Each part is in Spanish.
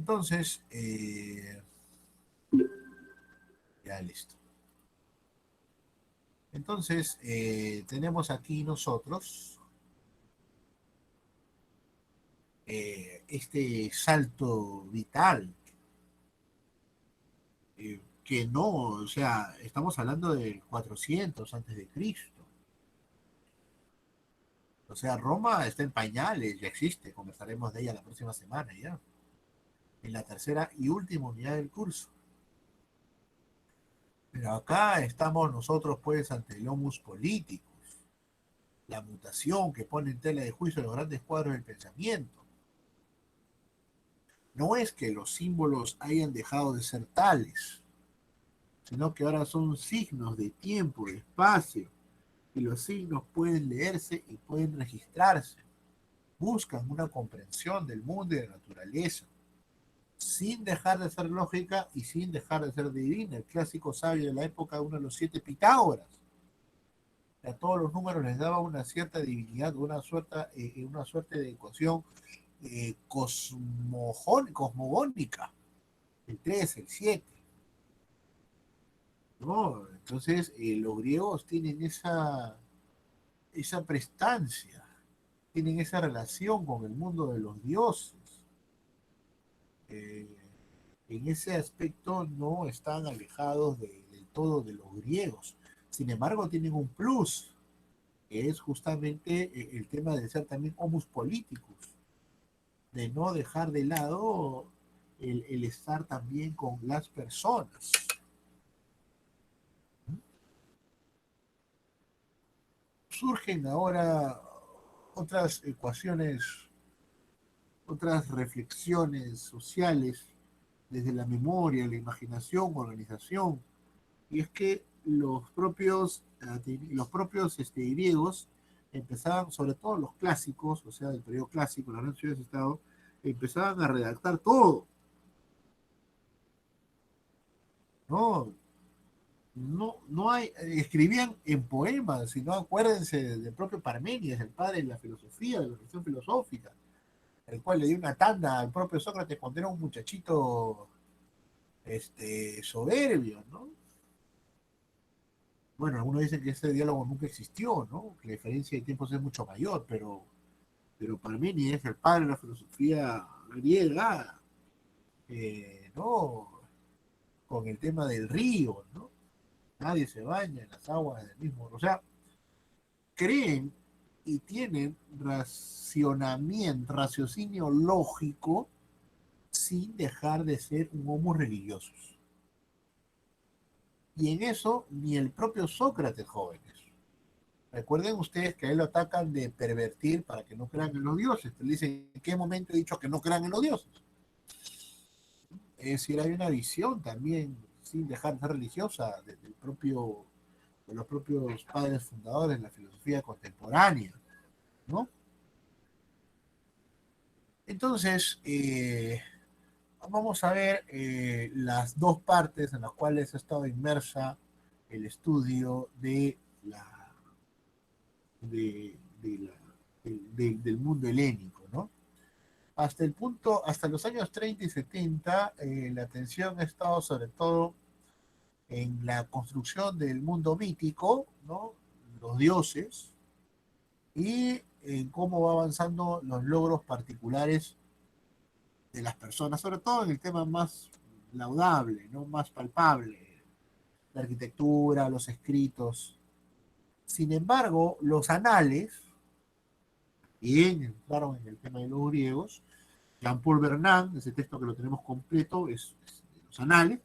Entonces, ya listo. Entonces, tenemos aquí nosotros este salto vital, que no, o sea, estamos hablando del 400 antes de Cristo. O sea, Roma está en pañales, ya existe, conversaremos de ella la próxima semana ya, en la tercera y última unidad del curso. Pero acá estamos nosotros pues ante el homus politicus, la mutación que pone en tela de juicio los grandes cuadros del pensamiento. No es que los símbolos hayan dejado de ser tales, sino que ahora son signos de tiempo, de espacio, y los signos pueden leerse y pueden registrarse. Buscan una comprensión del mundo y de la naturaleza, sin dejar de ser lógica y sin dejar de ser divina. El clásico sabio de la época, uno de los siete Pitágoras, a todos los números les daba una cierta divinidad, una suerte de ecuación cosmogónica, el 3, el 7. ¿No? Entonces, los griegos tienen esa prestancia, tienen esa relación con el mundo de los dioses. Eh, en ese aspecto no están alejados del todo de los griegos. Sin embargo, tienen un plus, que es justamente el tema de ser también homus politicus, de no dejar de lado el estar también con las personas. Surgen ahora otras ecuaciones, otras reflexiones sociales desde la memoria, la imaginación, organización, y es que los propios griegos empezaban, sobre todo los clásicos, o sea, del periodo clásico, las grandes ciudades de Estado, empezaban a redactar todo, ¿no? No hay, escribían en poemas, sino acuérdense del propio Parménides, el padre de la filosofía, de la reflexión filosófica, el cual le dio una tanda al propio Sócrates cuando era un muchachito soberbio, ¿no? Bueno, algunos dicen que ese diálogo nunca existió, ¿no? Que la diferencia de tiempos es mucho mayor, pero Parménides, el padre de la filosofía griega, ¿no? Con el tema del río, ¿no? Nadie se baña en las aguas del mismo. O sea, creen y tienen raciocinio lógico sin dejar de ser un homo religiosos. Y en eso ni el propio Sócrates, jóvenes. Recuerden ustedes que a él lo atacan de pervertir para que no crean en los dioses. Te dicen, ¿en qué momento he dicho que no crean en los dioses? Es decir, hay una visión también, sin dejar de ser religiosa, de los propios padres fundadores de la filosofía contemporánea, ¿no? Entonces, vamos a ver las dos partes en las cuales ha estado inmersa el estudio de la, del mundo helénico, ¿no? Hasta los años 30 y 70, la atención ha estado sobre todo en la construcción del mundo mítico, ¿no? Los dioses, y en cómo va avanzando los logros particulares de las personas, sobre todo en el tema más laudable, ¿no? Más palpable, la arquitectura, los escritos. Sin embargo, los anales, bien entraron en el tema de los griegos. Jean-Paul Bernard, ese texto que lo tenemos completo, es de los anales,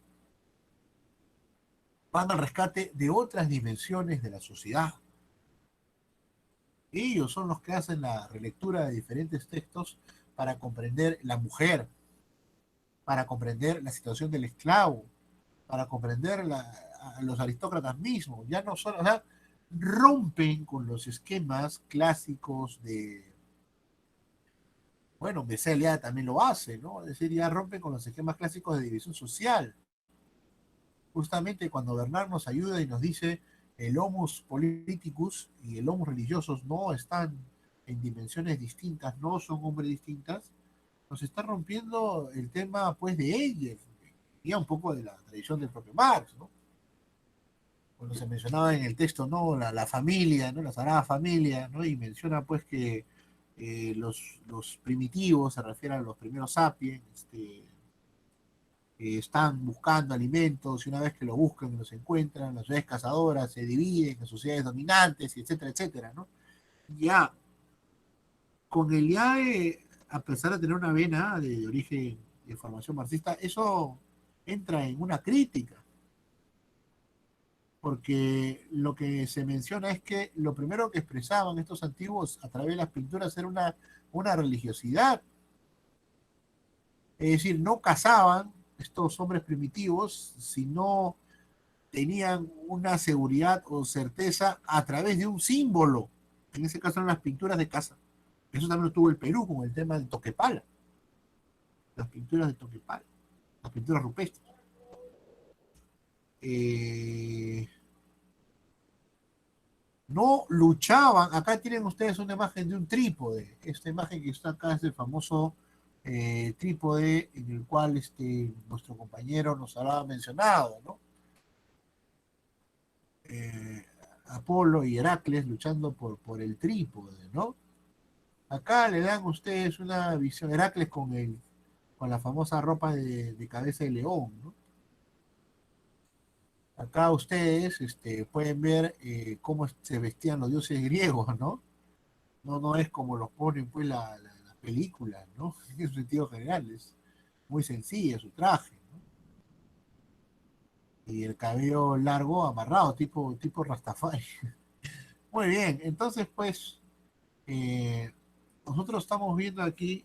van al rescate de otras dimensiones de la sociedad. Ellos son los que hacen la relectura de diferentes textos para comprender la mujer, para comprender la situación del esclavo, para comprender a los aristócratas mismos. Ya no solo, o sea, rompen con los esquemas clásicos bueno, Becelia también lo hace, ¿no? Es decir, ya rompen con los esquemas clásicos de división social. Justamente cuando Bernard nos ayuda y nos dice el homus politicus y el homus religiosos no están en dimensiones distintas, no son hombres distintas, nos está rompiendo el tema pues de Engels, y un poco de la tradición del propio Marx, ¿no? Cuando se mencionaba en el texto, ¿no? La familia, ¿no? La Sagrada Familia, ¿no? Y menciona pues que los primitivos, se refieren a los primeros sapiens, están buscando alimentos y una vez que lo buscan y los encuentran, las sociedades cazadoras se dividen en sociedades dominantes, y etcétera, etcétera, ¿no? Ya, con el IAE, a pesar de tener una vena de origen de formación marxista, eso entra en una crítica, porque lo que se menciona es que lo primero que expresaban estos antiguos a través de las pinturas era una religiosidad, es decir, no cazaban estos hombres primitivos, sino tenían una seguridad o certeza a través de un símbolo. En ese caso eran las pinturas de caza. Eso también lo tuvo el Perú con el tema del Toquepala, las pinturas de Toquepala, las pinturas rupestres. Eh, no luchaban, acá tienen ustedes una imagen de un trípode, esta imagen que está acá es el famoso trípode en el cual nuestro compañero nos habrá mencionado, ¿no? Eh, Apolo y Heracles luchando por el trípode, ¿no? Acá le dan ustedes una visión, Heracles con la famosa ropa de cabeza de león, ¿no? Acá ustedes pueden ver cómo se vestían los dioses griegos, ¿no? No es como los ponen pues la película, ¿no? En su sentido general, es muy sencilla su traje, ¿no? Y el cabello largo amarrado, tipo Rastafari. Muy bien, entonces pues eh, nosotros estamos viendo aquí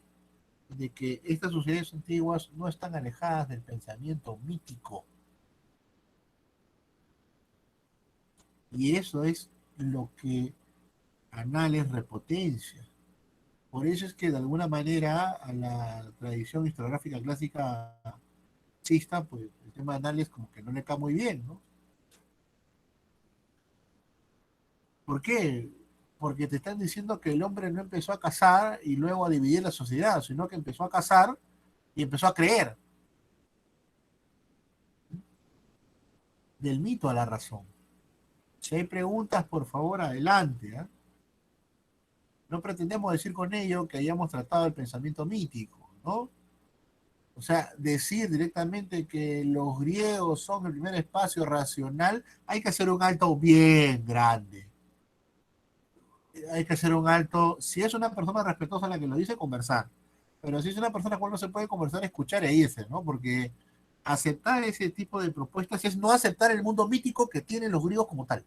de que estas sociedades antiguas no están alejadas del pensamiento mítico. Y eso es lo que Anales repotencia. Por eso es que de alguna manera a la tradición historiográfica clásica chista, pues el tema de Anales como que no le cae muy bien, ¿no? ¿Por qué? Porque te están diciendo que el hombre no empezó a cazar y luego a dividir la sociedad, sino que empezó a cazar y empezó a creer. Del mito a la razón. Si hay preguntas, por favor, adelante. ¿Eh? No pretendemos decir con ello que hayamos tratado el pensamiento mítico, ¿no? O sea, decir directamente que los griegos son el primer espacio racional, hay que hacer un alto bien grande. Hay que hacer un alto, si es una persona respetuosa la que lo dice, conversar. Pero si es una persona con la cual no se puede conversar, escuchar e irse, ¿no? Porque aceptar ese tipo de propuestas es no aceptar el mundo mítico que tienen los griegos como tal.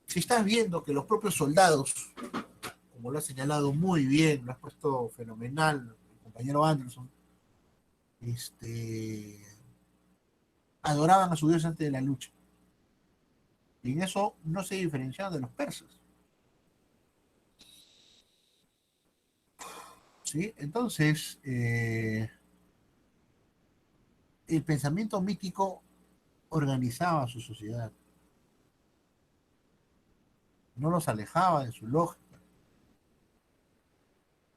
Si estás viendo que los propios soldados, como lo ha señalado muy bien, lo has puesto fenomenal, el compañero Anderson, este, adoraban a su dios antes de la lucha. Y en eso no se diferenciaban de los persas. ¿Sí? Entonces, el pensamiento mítico organizaba su sociedad, no los alejaba de su lógica.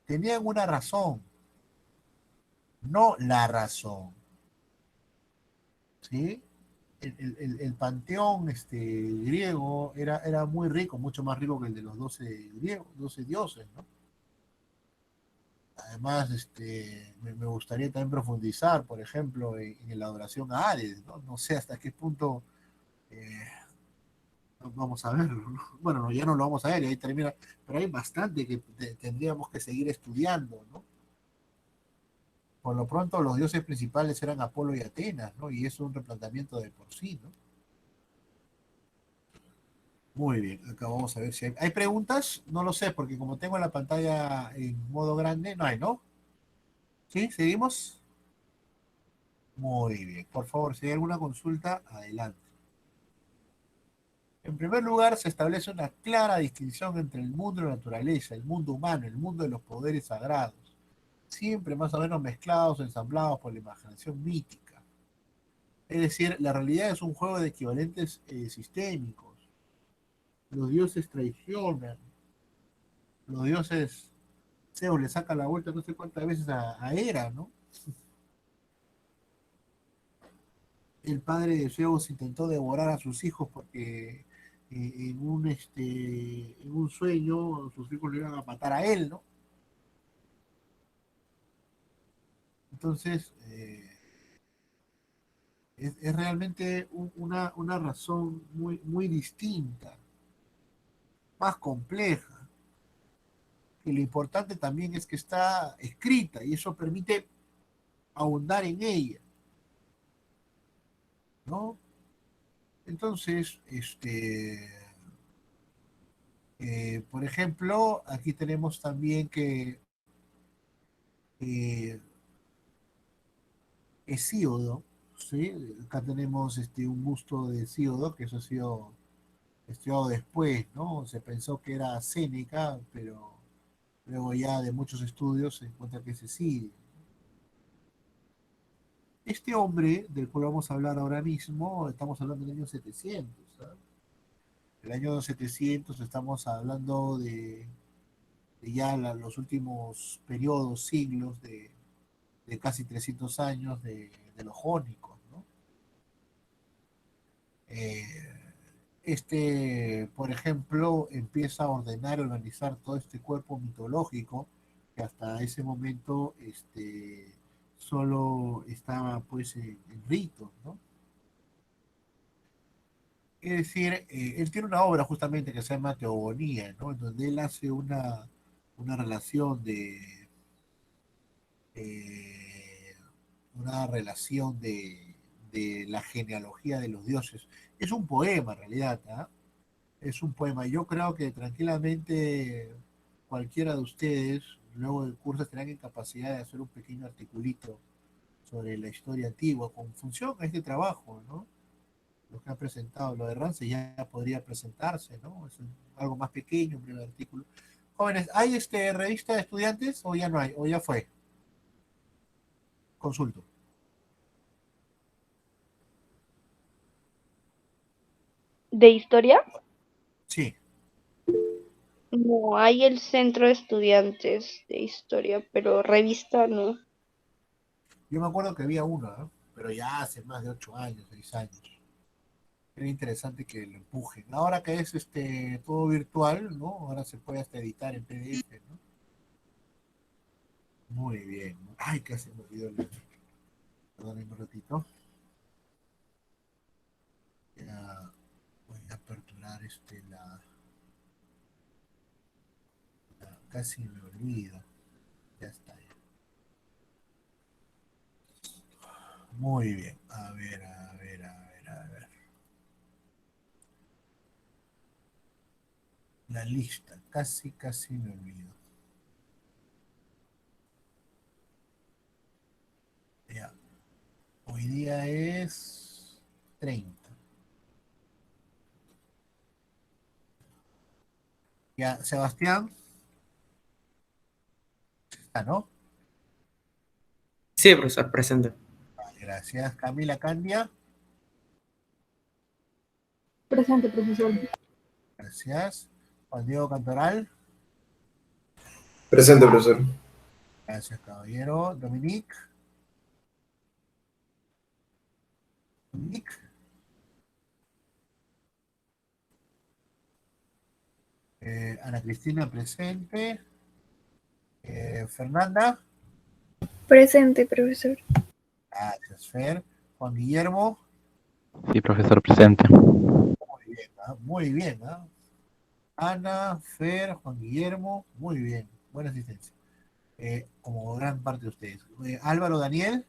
Tenían una razón, no la razón. ¿Sí? El panteón griego era muy rico, mucho más rico que el de los 12 griegos, 12 dioses, ¿no? Además, me gustaría también profundizar, por ejemplo, en la adoración a Ares, ¿no? No sé hasta qué punto eh, vamos a verlo, ¿no? Bueno, no, ya no lo vamos a ver, y ahí termina, pero hay bastante que tendríamos que seguir estudiando, ¿no? Por lo pronto, los dioses principales eran Apolo y Atenas, ¿no? Y eso es un replanteamiento de por sí, ¿no? Muy bien, acá vamos a ver si hay preguntas. No lo sé, porque como tengo la pantalla en modo grande, no hay, ¿no? ¿Sí? ¿Seguimos? Muy bien. Por favor, si hay alguna consulta, adelante. En primer lugar, se establece una clara distinción entre el mundo de la naturaleza, el mundo humano, el mundo de los poderes sagrados, siempre más o menos mezclados, ensamblados por la imaginación mítica. Es decir, la realidad es un juego de equivalentes sistémicos. Los dioses traicionan, los dioses Zeus le saca la vuelta no sé cuántas veces a Hera, ¿no? El padre de Zeus intentó devorar a sus hijos porque en un sueño sus hijos le iban a matar a él, ¿no? Entonces, es realmente una razón muy distinta, más compleja, y lo importante también es que está escrita y eso permite ahondar en ella, ¿no? Entonces, por ejemplo, aquí tenemos también que eh, Hesíodo, ¿sí? Acá tenemos un busto de Hesíodo, que eso ha sido estudiado después, ¿no? Se pensó que era Séneca, pero luego ya de muchos estudios se encuentra que es Hesíodo. Este hombre del cual vamos a hablar ahora mismo, estamos hablando del año 700, ¿sabes? El año 700 estamos hablando de ya los últimos periodos, siglos de casi 300 años de los jónicos, ¿no? Eh, por ejemplo, empieza a ordenar y organizar todo este cuerpo mitológico que hasta ese momento solo estaba pues en ritos, ¿no? Es decir, él tiene una obra justamente que se llama Teogonía, ¿no? En donde él hace una relación eh, de la genealogía de los dioses. Es un poema en realidad, ¿ah? Es un poema. Yo creo que tranquilamente cualquiera de ustedes, luego del curso, estarán en capacidad de hacer un pequeño articulito sobre la historia antigua con función a este trabajo, ¿no? Lo que ha presentado, lo de Rance ya podría presentarse, ¿no? Es algo más pequeño, un primer artículo. Jóvenes, ¿hay revista de estudiantes o ya no hay? ¿O ya fue? Consulto. ¿De historia? Sí, No, hay el centro de estudiantes de historia, pero revista no. yo me acuerdo que había una, ¿no? Pero ya hace más de 8 años, 6 años. Era interesante que lo empujen. Ahora que es todo virtual, ¿no? Ahora se puede hasta editar en PDF, ¿no? Muy bien. Ay, qué se me olvidó perdón, un ratito. Ya voy a aperturar casi me olvido. Ya está. Ya. Muy bien. A ver, a ver, a ver, a ver. La lista. Casi me olvido. Ya. Hoy día es 30. Ya, Sebastián, está, ¿no? Sí, profesor, presente. Vale, gracias. Camila Candia, Presente, profesor. gracias. Juan Diego Cantoral, Presente, profesor. gracias, caballero. Dominique, Ana Cristina presente. Fernanda, Presente, profesor. gracias, Fer. Juan Guillermo, Sí, profesor, presente. muy bien, ¿ah? Muy bien, ¿ah? Ana, Fer, Juan Guillermo, muy bien, buena asistencia. Como gran parte de ustedes. Álvaro Daniel,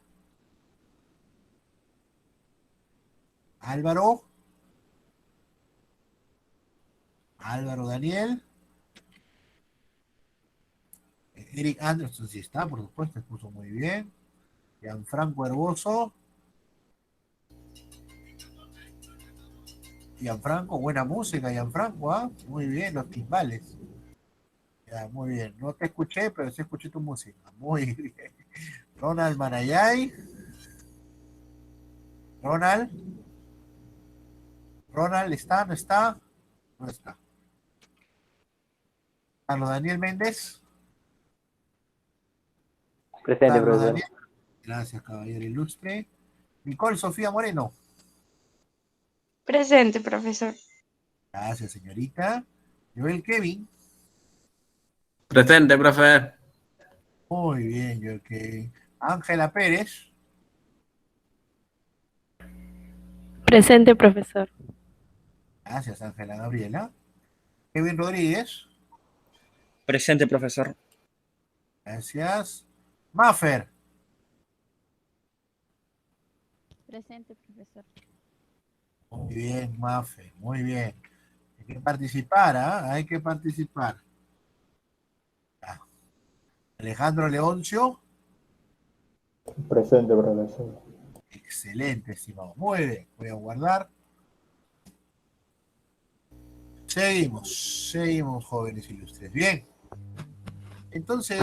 Álvaro, Álvaro Daniel, Eric Anderson, sí está, por supuesto, expuso muy bien. Gianfranco Herboso, Gianfranco, buena música, Gianfranco, ¿ah? Muy bien, los timbales. Ya, muy bien. No te escuché, pero sí escuché tu música. Muy bien. Ronald Manayay. Ronald. Ronald, ¿está? ¿No está? No está. Carlos Daniel Méndez. Presente, Carlos profesor. Daniel. Gracias, caballero ilustre. Nicole Sofía Moreno. Presente, profesor. Gracias, señorita. Joel Kevin. Presente, profe. Muy bien, Joel Kevin. Ángela Pérez. Presente, profesor. Gracias, Ángela Gabriela. Kevin Rodríguez. Presente, profesor. Gracias. Maffer. Presente, profesor. Muy bien, Maffer. Muy bien. Hay que participar, ¿ah? Hay que participar. Ah. Alejandro Leoncio. Presente, profesor. Excelente, estimado. Muy bien. Voy a guardar. Seguimos, jóvenes ilustres. Bien. Entonces,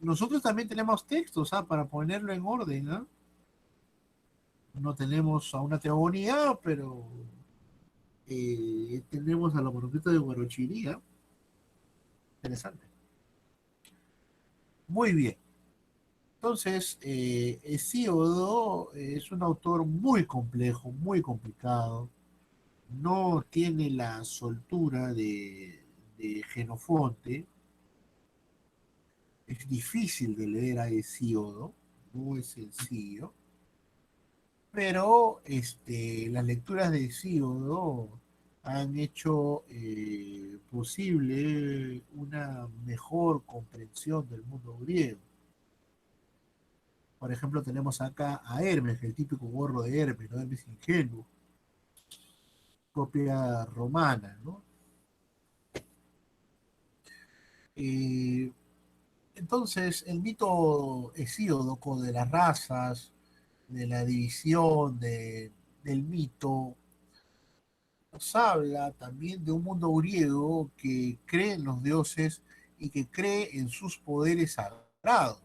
nosotros también tenemos textos, ¿ah? Para ponerlo en orden, ¿ah? No tenemos a una teogonía, pero tenemos a la monocrita de Guarochirí, ¿ah? Interesante. Muy bien. Entonces, Hesíodo es un autor muy complejo, muy complicado. No tiene la soltura de Jenofonte. Es difícil de leer a Hesíodo, no es sencillo. Pero las lecturas de Hesíodo han hecho posible una mejor comprensión del mundo griego. Por ejemplo, tenemos acá a Hermes, el típico gorro de Hermes, ¿no? Hermes ingenuo, copia romana, ¿no? Eh, entonces, el mito hesíodo de las razas, de la división del mito, nos habla también de un mundo griego que cree en los dioses y que cree en sus poderes sagrados.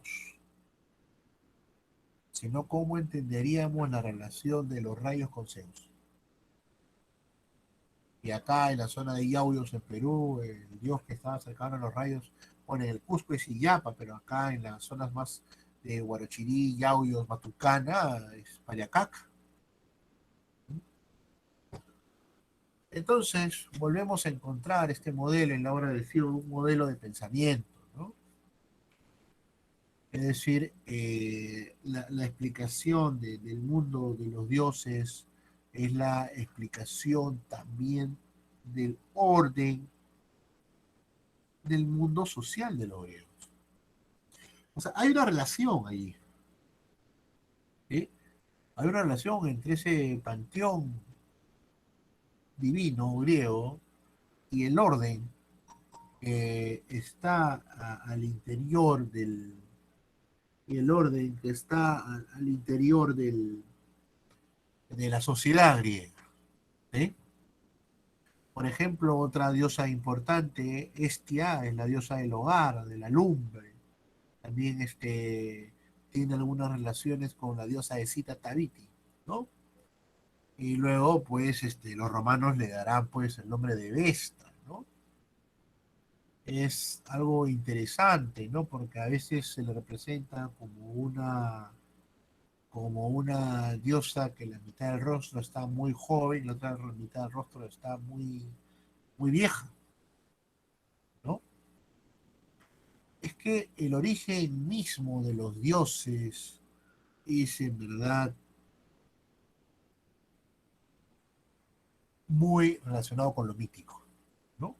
Si no, ¿cómo entenderíamos la relación de los rayos con Zeus? Y acá en la zona de Yauyos en Perú, el dios que estaba cercano a los rayos, bueno, en el Cusco es Illapa, pero acá en las zonas más de Huarochirí, Yauyos, Matucana, es Payacac. Entonces, volvemos a encontrar este modelo en la obra del Fío, un modelo de pensamiento, ¿no? Es decir, la explicación del mundo de los dioses es la explicación también del orden del mundo social de los griegos. O sea, hay una relación allí, ¿sí? Hay una relación entre ese panteón divino griego y el orden que está al interior y el orden que está al interior de la sociedad griega, ¿sí? Por ejemplo, otra diosa importante, Hestia, es la diosa del hogar, de la lumbre. También tiene algunas relaciones con la diosa Escita Tabiti, ¿no? Y luego, pues, los romanos le darán, pues, el nombre de Vesta, ¿no? Es algo interesante, ¿no? Porque a veces se le representa como una diosa que la mitad del rostro está muy joven y la otra mitad del rostro está muy, muy vieja, ¿no? Es que el origen mismo de los dioses es en verdad muy relacionado con lo mítico, ¿no?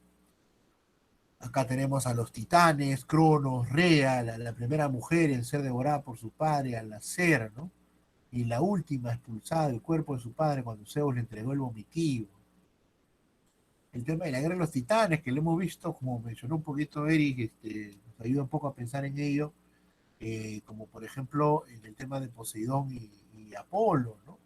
Acá tenemos a los titanes, Cronos, Rea, la primera mujer en ser devorada por su padre al nacer, ¿no? Y la última expulsada del cuerpo de su padre cuando Zeus le entregó el vomitivo. El tema de la guerra de los titanes, que lo hemos visto, como mencionó un poquito Eric, nos ayuda un poco a pensar en ello, como por ejemplo en el tema de Poseidón y Apolo, ¿no?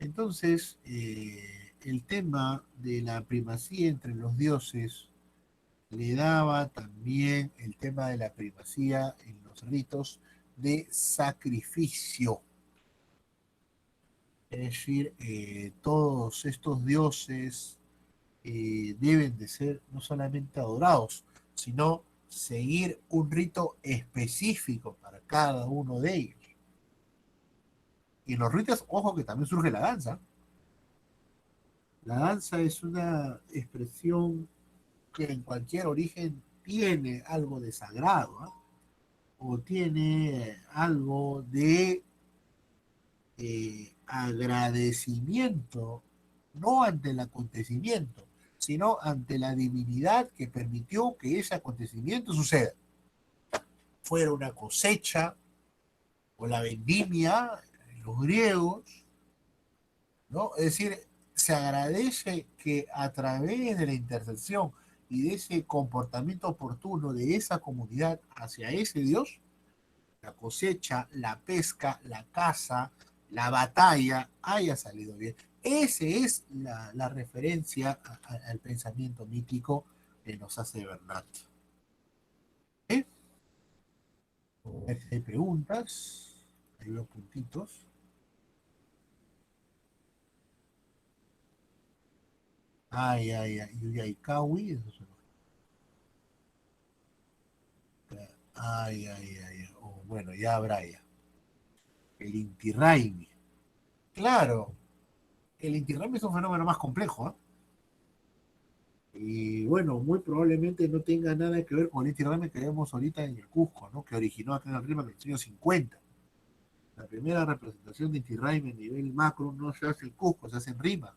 Entonces, el tema de la primacía entre los dioses le daba también el tema de la primacía en los ritos de sacrificio. Es decir, todos estos dioses deben de ser no solamente adorados, sino seguir un rito específico para cada uno de ellos. Y en los ritos, ojo que también surge la danza. La danza es una expresión que en cualquier origen tiene algo de sagrado, ¿eh? O tiene algo de agradecimiento, no ante el acontecimiento, sino ante la divinidad que permitió que ese acontecimiento suceda. Fuera una cosecha o la vendimia, los griegos, ¿no? Es decir, se agradece que a través de la intercesión y de ese comportamiento oportuno de esa comunidad hacia ese Dios, la cosecha, la pesca, la caza, la batalla haya salido bien. Esa es la referencia al pensamiento mítico que nos hace Bernat. ¿Eh? Hay preguntas, hay dos puntitos. Yuyaykawi, eso es oh, bueno, ya habrá ya. El Inti Raymi. Claro, el Inti Raymi es un fenómeno más complejo, ¿eh? Y bueno, muy probablemente no tenga nada que ver con el Inti Raymi que vemos ahorita en el Cusco, ¿no? Que originó acá en el Rima en los años 50. La primera representación de Inti Raymi a nivel macro no se hace en Cusco, se hace en Rima.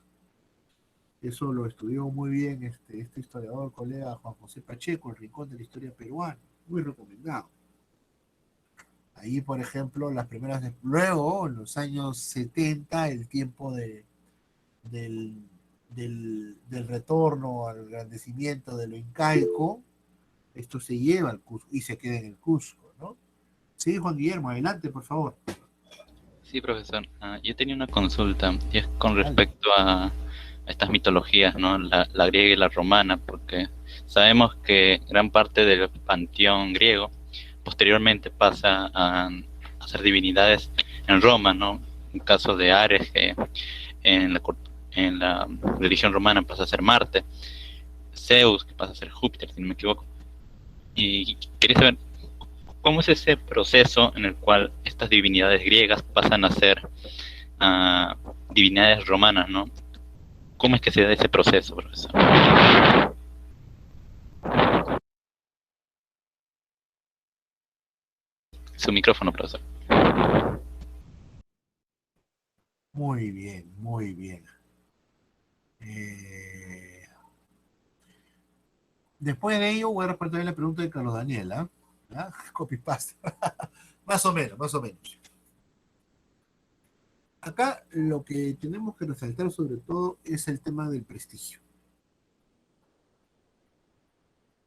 Eso lo estudió muy bien este historiador, colega Juan José Pacheco, El Rincón de la Historia Peruana. Muy recomendado. Ahí, por ejemplo, las primeras... Luego, en los años 70, el tiempo del retorno al engrandecimiento de lo incaico, esto se lleva al Cusco y se queda en el Cusco, ¿no? Sí, Juan Guillermo, adelante, por favor. Sí, profesor. Yo tenía una consulta y es con respecto a estas mitologías, ¿no? La griega y la romana, porque sabemos que gran parte del panteón griego posteriormente pasa a ser divinidades en Roma, ¿no? En caso de Ares, que en la religión romana pasa a ser Marte, Zeus, que pasa a ser Júpiter, si no me equivoco. Y quería saber cómo es ese proceso en el cual estas divinidades griegas pasan a ser divinidades romanas, ¿no? ¿Cómo es que se da ese proceso, profesor? Su micrófono, profesor. Muy bien, muy bien. Después de ello voy a responder la pregunta de Carlos Daniel, ¿ah? Copy paste. Más o menos, más o menos. Acá lo que tenemos que resaltar sobre todo es el tema del prestigio.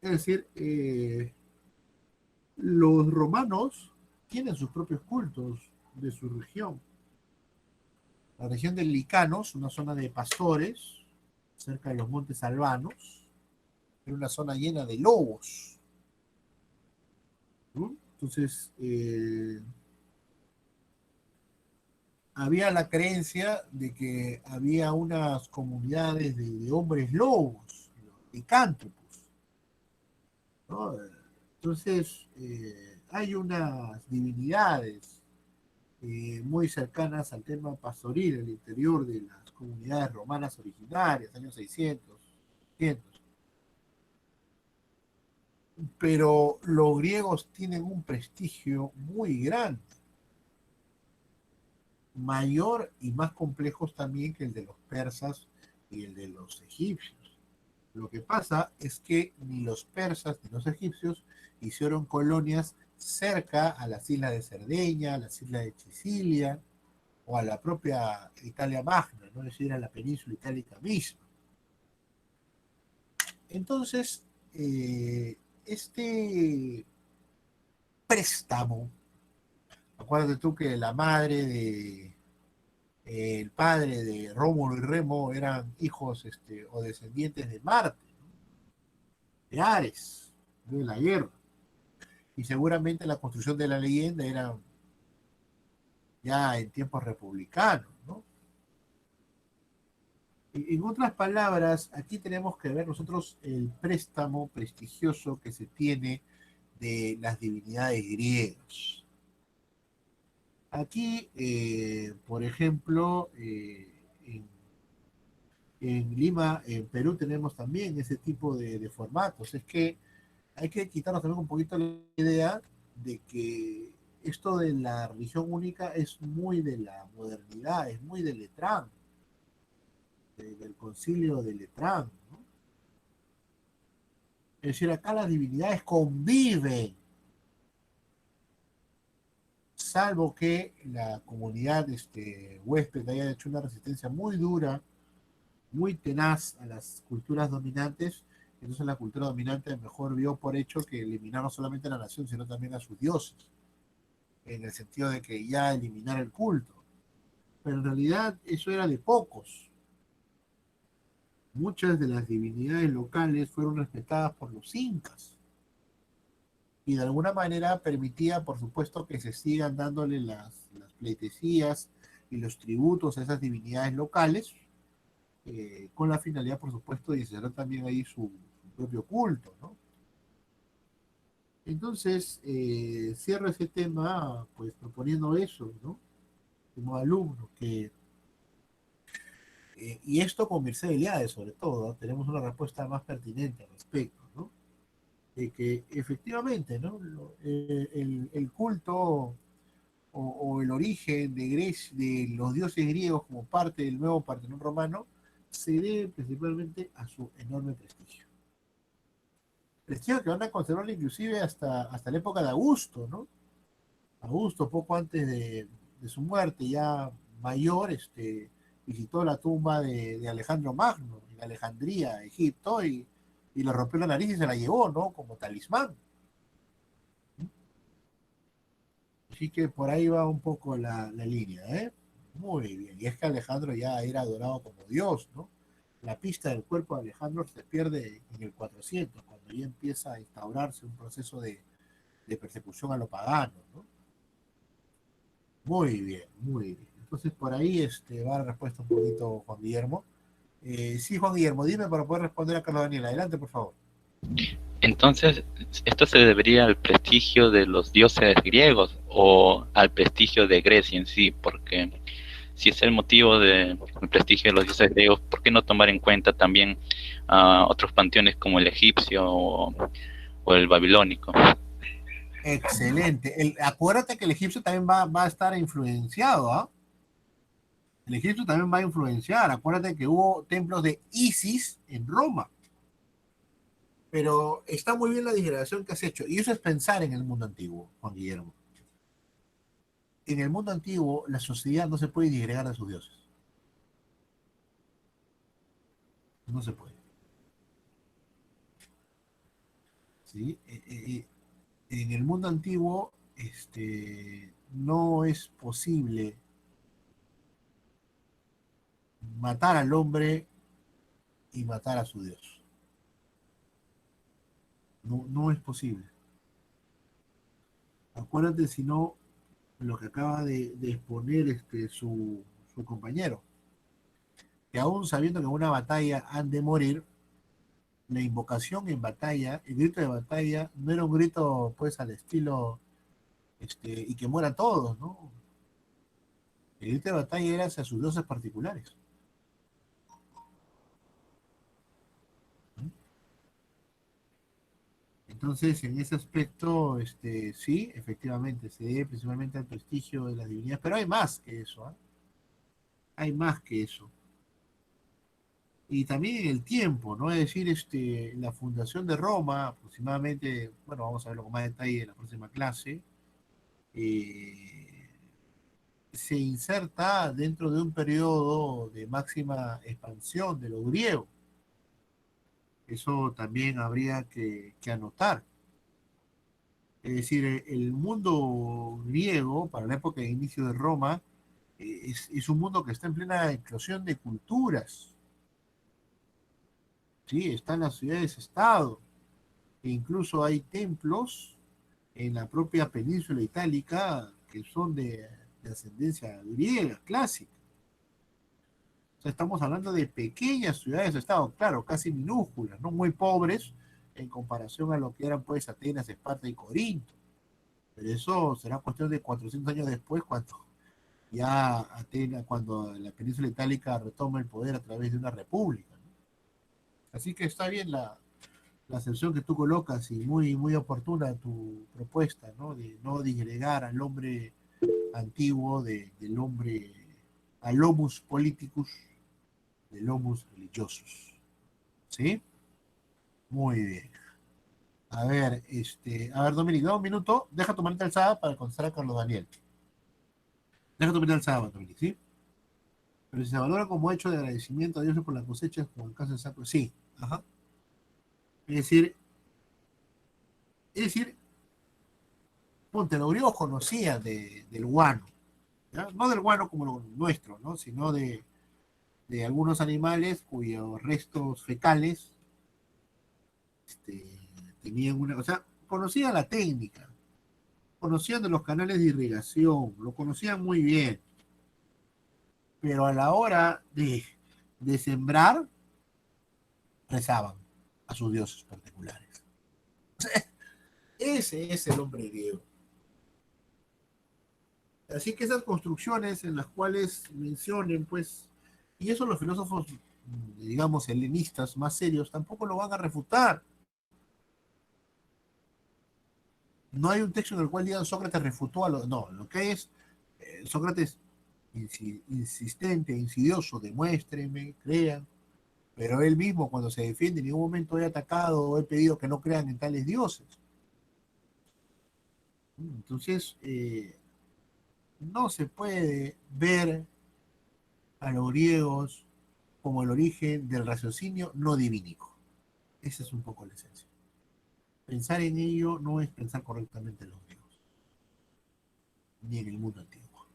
Es decir, los romanos tienen sus propios cultos de su región. La región de Licanos, una zona de pastores, cerca de los montes albanos, era una zona llena de lobos. ¿No? Entonces, había la creencia de que había unas comunidades de hombres lobos, licántropos, ¿no? Entonces, hay unas divinidades muy cercanas al tema pastoril en el interior de las comunidades romanas originarias, años 600, 700. Pero los griegos tienen un prestigio muy grande, mayor y más complejos también que el de los persas y el de los egipcios. Lo que pasa es que ni los persas ni los egipcios hicieron colonias cerca a las islas de Cerdeña, a las islas de Sicilia o a la propia Italia Magna, ¿no? Es decir, a la península itálica misma. Entonces, este préstamo, acuérdate tú que la madre de el padre de Rómulo y Remo eran hijos o descendientes de Marte, ¿no? De Ares, de la guerra. Y seguramente la construcción de la leyenda era ya en tiempos republicanos, ¿no? En otras palabras, aquí tenemos que ver nosotros el préstamo prestigioso que se tiene de las divinidades griegas. Aquí, por ejemplo, en Lima, en Perú, tenemos también ese tipo de formatos. Es que hay que quitarnos también un poquito la idea de que esto de la religión única es muy de la modernidad, es muy de Letrán, del concilio de Letrán, ¿no? Es decir, acá las divinidades conviven, salvo que la comunidad huésped haya hecho una resistencia muy dura, muy tenaz a las culturas dominantes. Entonces la cultura dominante mejor vio por hecho que eliminar no solamente a la nación, sino también a sus dioses, en el sentido de que ya eliminar el culto. Pero en realidad eso era de pocos. Muchas de las divinidades locales fueron respetadas por los incas y de alguna manera permitía, por supuesto, que se sigan dándole las pleitesías y los tributos a esas divinidades locales, con la finalidad, por supuesto, de hacer también ahí su propio culto, ¿no? Entonces, cierro ese tema, pues, proponiendo eso, ¿no? Como alumno, que, y esto con Mircea Eliade, sobre todo, ¿no? Tenemos una respuesta más pertinente al respecto, ¿no? De que efectivamente, ¿no? El culto o el origen de los dioses griegos como parte del nuevo Partenón romano se debe principalmente a su enorme prestigio. Prestigio que van a conservarlo inclusive hasta la época de Augusto, ¿no? Augusto, poco antes de su muerte, ya mayor, visitó la tumba de Alejandro Magno en Alejandría, Egipto, y le rompió la nariz y se la llevó, ¿no? Como talismán. Así que por ahí va un poco la línea, ¿eh? Muy bien. Y es que Alejandro ya era adorado como Dios, ¿no? La pista del cuerpo de Alejandro se pierde en el 400, cuando ya empieza a instaurarse un proceso de persecución a lo pagano, ¿no? Muy bien, muy bien. Entonces por ahí va la respuesta un poquito, Juan Guillermo. Sí, Juan Guillermo, dime para poder responder a Carlos Daniel. Adelante, por favor. Entonces, ¿esto se debería al prestigio de los dioses griegos o al prestigio de Grecia en sí? Porque si es el motivo del prestigio de los dioses griegos, ¿por qué no tomar en cuenta también otros panteones como el egipcio o el babilónico? Excelente. Acuérdate que el egipcio también va a estar influenciado, ¿ah? El egipcio también va a influenciar. Acuérdate que hubo templos de Isis en Roma. Pero está muy bien la digregación que has hecho. Y eso es pensar en el mundo antiguo, Juan Guillermo. En el mundo antiguo, la sociedad no se puede disgregar de sus dioses. No se puede. ¿Sí? En el mundo antiguo, no es posible matar al hombre y matar a su Dios. No, no es posible. Acuérdate, si no, lo que acaba de exponer su compañero, que aún sabiendo que en una batalla han de morir, la invocación en batalla, el grito de batalla, no era un grito pues al estilo y que mueran todos, ¿no? El grito de batalla era hacia sus dioses particulares. Entonces, en ese aspecto, sí, efectivamente, se debe principalmente al prestigio de las divinidades, pero hay más que eso, ¿eh? Hay más que eso. Y también el tiempo, ¿no? Es decir, la fundación de Roma, aproximadamente, bueno, vamos a verlo con más detalle en la próxima clase, se inserta dentro de un periodo de máxima expansión de lo griego. Eso también habría que anotar. Es decir, el mundo griego, para la época de inicio de Roma, es un mundo que está en plena eclosión de culturas. ¿Sí? Están las ciudades-estado, e incluso hay templos en la propia península itálica que son de ascendencia griega, clásica. O sea, estamos hablando de pequeñas ciudades-estado, claro, casi minúsculas, no muy pobres, en comparación a lo que eran pues Atenas, Esparta y Corinto. Pero eso será cuestión de 400 años después, cuando ya Atenas, cuando la península itálica retoma el poder a través de una república, ¿no? Así que está bien la acepción que tú colocas y muy, muy oportuna tu propuesta, ¿no? De no disgregar al hombre antiguo del hombre, al homus politicus, del homus religiosus. ¿Sí? Muy bien. A ver, Dominic, da un minuto, deja tu manita alzada para contestar a Carlos Daniel. Deja tu manita alzada, Dominic, ¿sí? Pero si se valora como hecho de agradecimiento a Dios por la cosecha, como el caso de Saco, sí, ajá. Es decir, ponte, los griegos conocían del guano, ¿ya? No del guano como lo nuestro, ¿no? Sino de algunos animales cuyos restos fecales tenían o sea, conocían la técnica, conocían de los canales de irrigación, lo conocían muy bien, pero a la hora de sembrar, rezaban a sus dioses particulares. O sea, ese es el hombre griego. Así que esas construcciones en las cuales mencionen, pues, y eso los filósofos, digamos, helenistas más serios, tampoco lo van a refutar. No hay un texto en el cual digan Sócrates refutó a los... No, lo que es Sócrates insistente, insidioso, demuéstrenme, crean, pero él mismo cuando se defiende en ningún momento he atacado o he pedido que no crean en tales dioses. Entonces, no se puede ver a los griegos como el origen del raciocinio no divínico. Esa es un poco la esencia. Pensar en ello no es pensar correctamente en los griegos, ni en el mundo antiguo.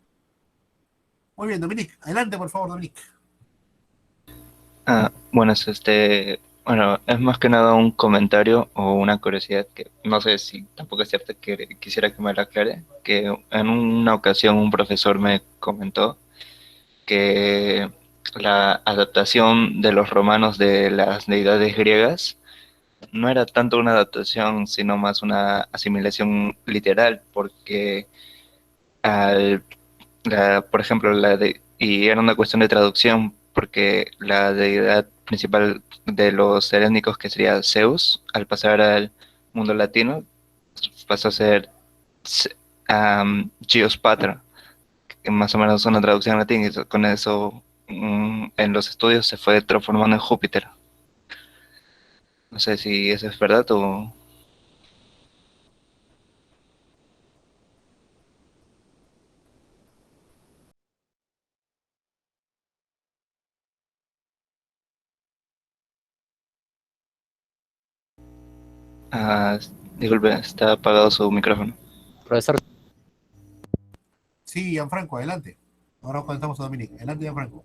Muy bien, Dominic. Adelante, por favor, Dominic. Bueno, bueno, es más que nada un comentario o una curiosidad que no sé si tampoco es cierto, que quisiera que me lo aclare, que en una ocasión un profesor me comentó que la adaptación de los romanos de las deidades griegas no era tanto una adaptación, sino más una asimilación literal, porque por ejemplo, y era una cuestión de traducción, porque la deidad principal de los helénicos, que sería Zeus, al pasar al mundo latino, pasó a ser Geospatra, que más o menos es una traducción en latín, y con eso en los estudios se fue transformando en Júpiter. No sé si eso es verdad o... Ah, disculpe, está apagado su micrófono. Profesor, Sí, Gianfranco, adelante. Ahora contestamos a Dominic. Adelante, Gianfranco.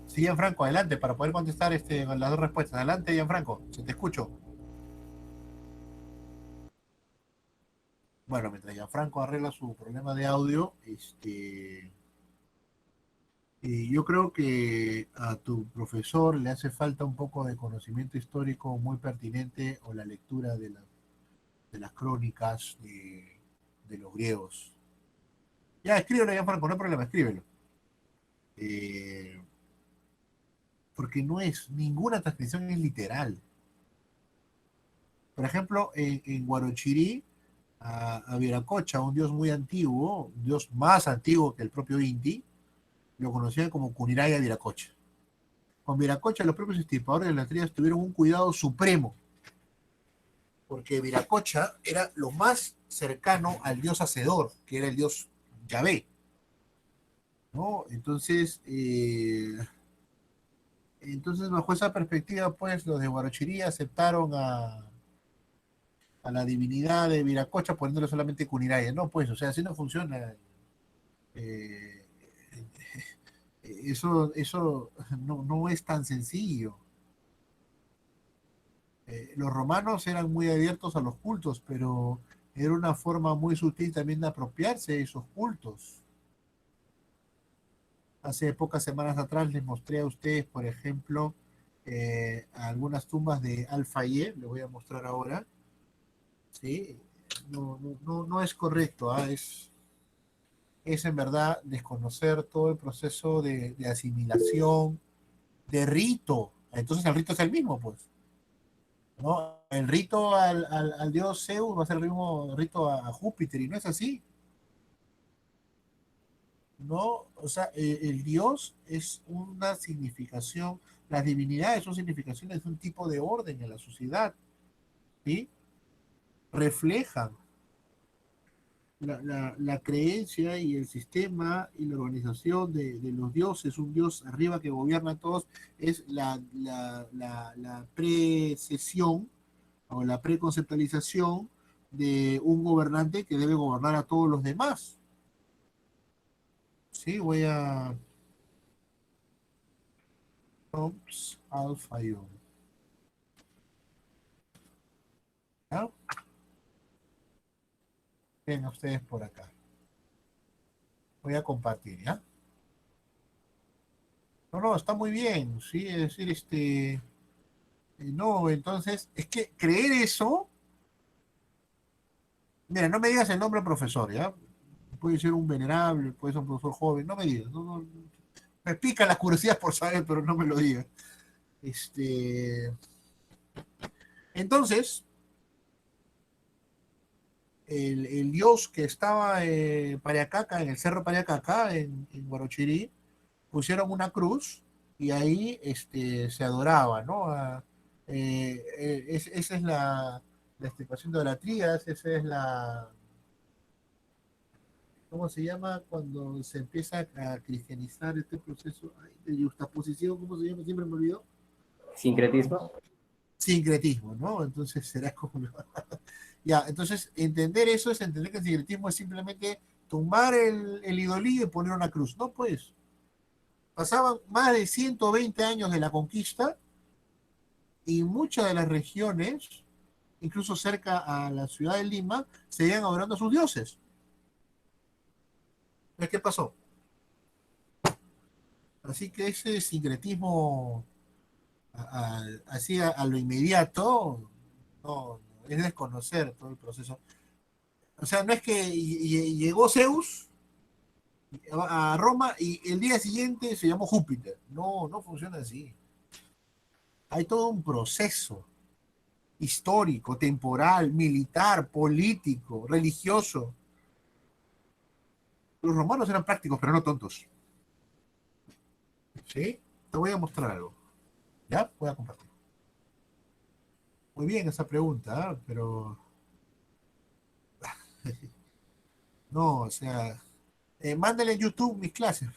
Sí, Gianfranco, adelante, para poder contestar las dos respuestas. Adelante, Gianfranco, se te escucho. Bueno, mientras Gianfranco arregla su problema de audio, yo creo que a tu profesor le hace falta un poco de conocimiento histórico muy pertinente o la lectura de las crónicas de los griegos. Ya, escríbelo, Gianfranco, no hay problema, escríbelo. Porque ninguna transcripción es literal. Por ejemplo, en Guarochirí, a Viracocha, un dios muy antiguo, un dios más antiguo que el propio Inti, lo conocían como Kuniraya Viracocha. Con Viracocha, los propios estilipadores de las trías tuvieron un cuidado supremo, porque Viracocha era lo más cercano al dios hacedor, que era el dios Yahvé, ¿no? Entonces, bajo esa perspectiva, pues, los de Guarochirí aceptaron a la divinidad de Viracocha poniéndole solamente Kuniraya. No, pues, o sea, así no funciona. Eso no es tan sencillo. Los romanos eran muy abiertos a los cultos, pero era una forma muy sutil también de apropiarse de esos cultos. Hace pocas semanas atrás les mostré a ustedes, por ejemplo, algunas tumbas de Al-Fayed, les voy a mostrar ahora. ¿Sí? No es correcto, ¿ah? Es en verdad desconocer todo el proceso de asimilación, de rito. Entonces el rito es el mismo, pues. ¿No? El rito al dios Zeus va a ser el mismo rito a Júpiter, y no es así. No, o sea, el dios es una significación, las divinidades son significaciones de un tipo de orden en la sociedad, ¿sí? Reflejan la creencia y el sistema y la organización de los dioses, un dios arriba que gobierna a todos, es la precesión o la preconceptualización de un gobernante que debe gobernar a todos los demás. Sí, voy a... Ops, Alpha Ion. ¿Ya? Ven ustedes por acá. Voy a compartir, ¿ya? No, está muy bien, sí, es decir, no, entonces, es que creer eso, mira, no me digas el nombre del profesor, ¿ya? Puede ser un venerable, puede ser un profesor joven, no me digas, me pica la curiosidad por saber, pero no me lo digas. Entonces, el dios que estaba en Pariacaca, en el cerro Pariacaca, en Guarochirí, pusieron una cruz y ahí se adoraba, ¿no? Esa es la extirpación de idolatrías, esa es ¿cómo se llama? Cuando se empieza a cristianizar este proceso de justaposición, ¿cómo se llama? Siempre me olvidó. Sincretismo. Sincretismo, ¿no? Entonces será como... Ya, entonces entender eso es entender que el sincretismo es simplemente tumbar el idolí y poner una cruz. No, pues. Pasaban más de 120 años de la conquista y muchas de las regiones, incluso cerca a la ciudad de Lima, seguían adorando a sus dioses. ¿Ves qué pasó? Así que ese sincretismo así a lo inmediato, es desconocer todo el proceso. O sea, no es que llegó Zeus a Roma y el día siguiente se llamó Júpiter. No funciona así. Hay todo un proceso histórico, temporal, militar, político, religioso. Los romanos eran prácticos, pero no tontos. ¿Sí? Te voy a mostrar algo. ¿Ya? Voy a compartir. Muy bien esa pregunta, ¿eh? Pero... no, o sea... mándale en YouTube mis clases.